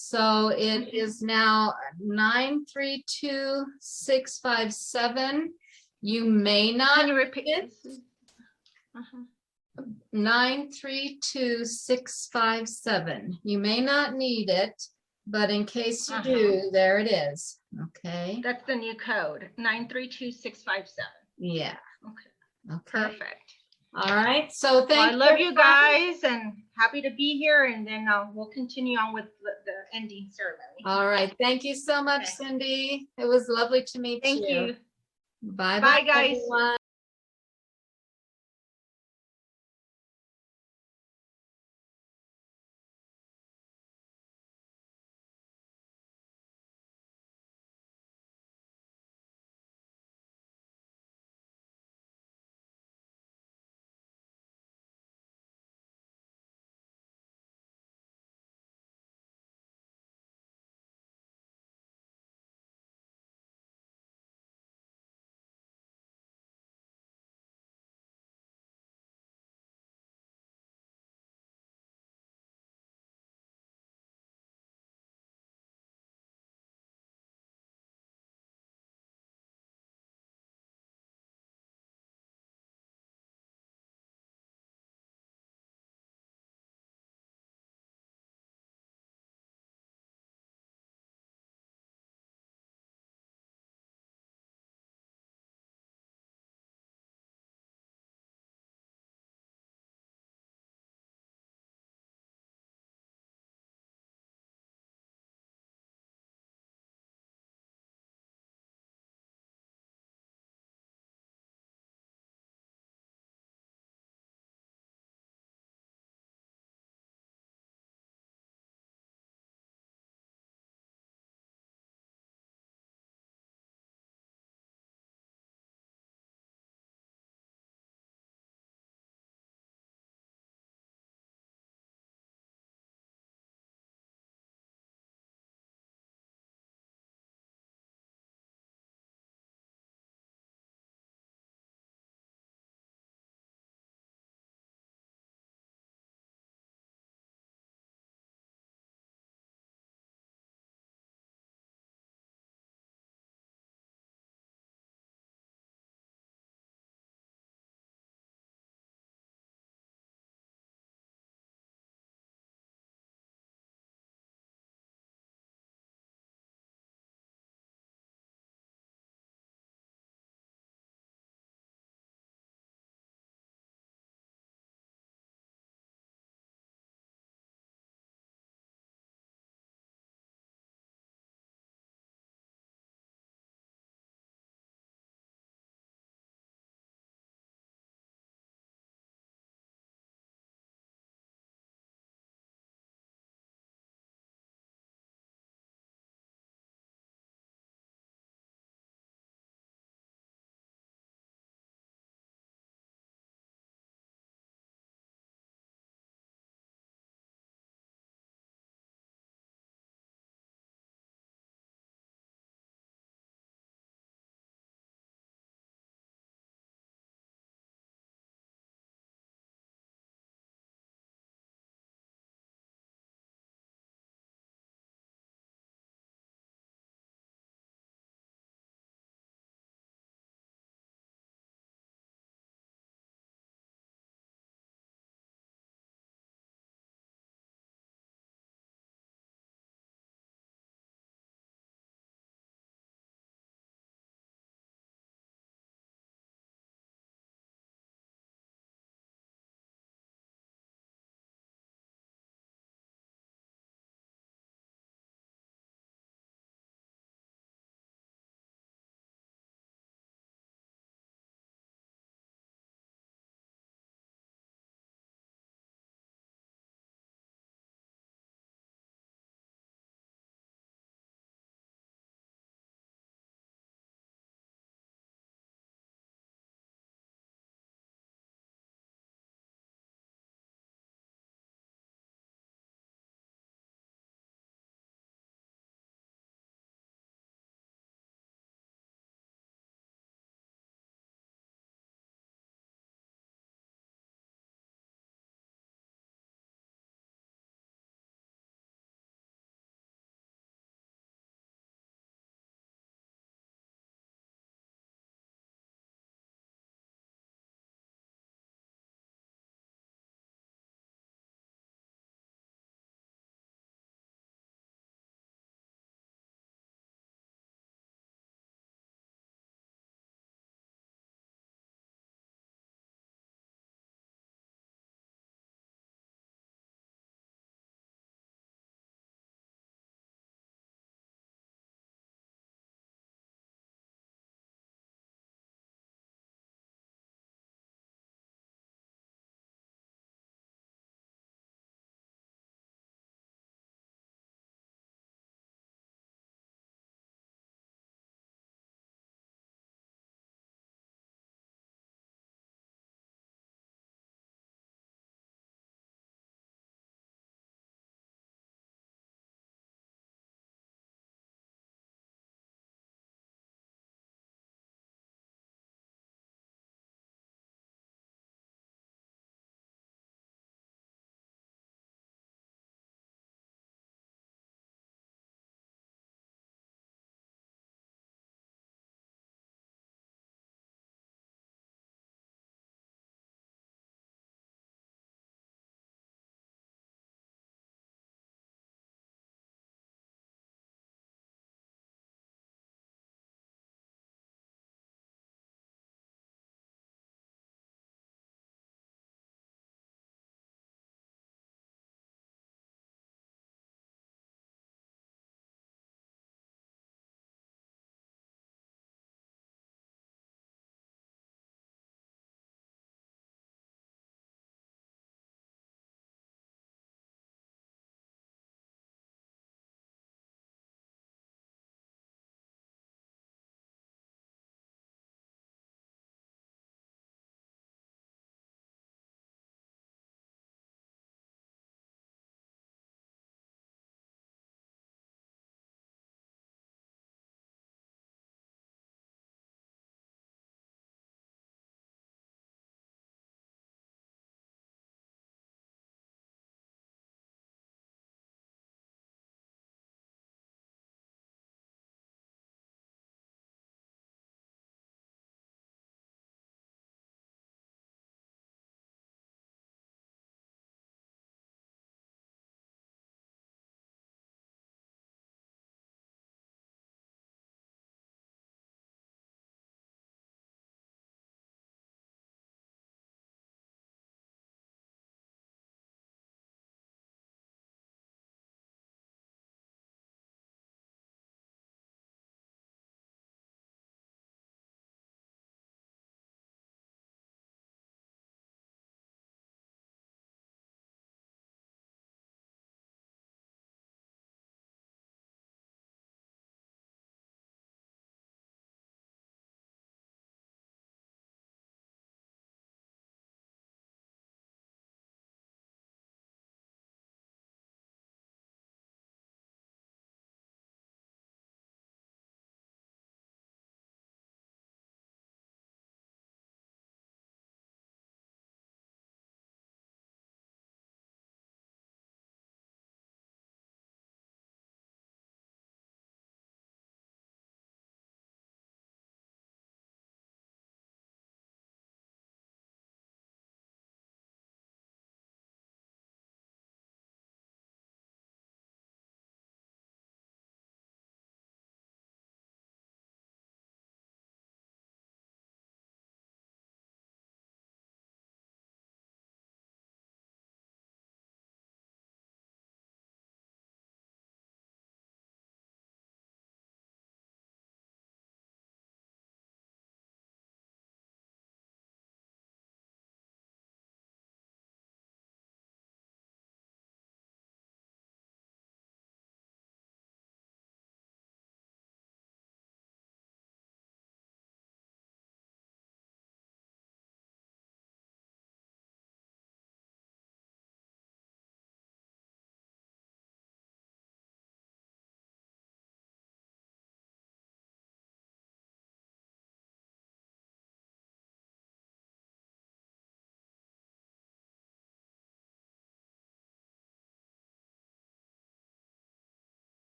So it is now 932657. You may not. Can you repeat it? 932657. You may not need it, but in case you do, there it is. Okay. That's the new code, 932657. Yeah. Okay. Okay. Perfect. All right. So thank you. I love you guys and happy to be here. And then we'll continue on with the ending ceremony. All right. Thank you so much, Cindy. It was lovely to meet you. Thank you. Bye, Bye, guys. everyone.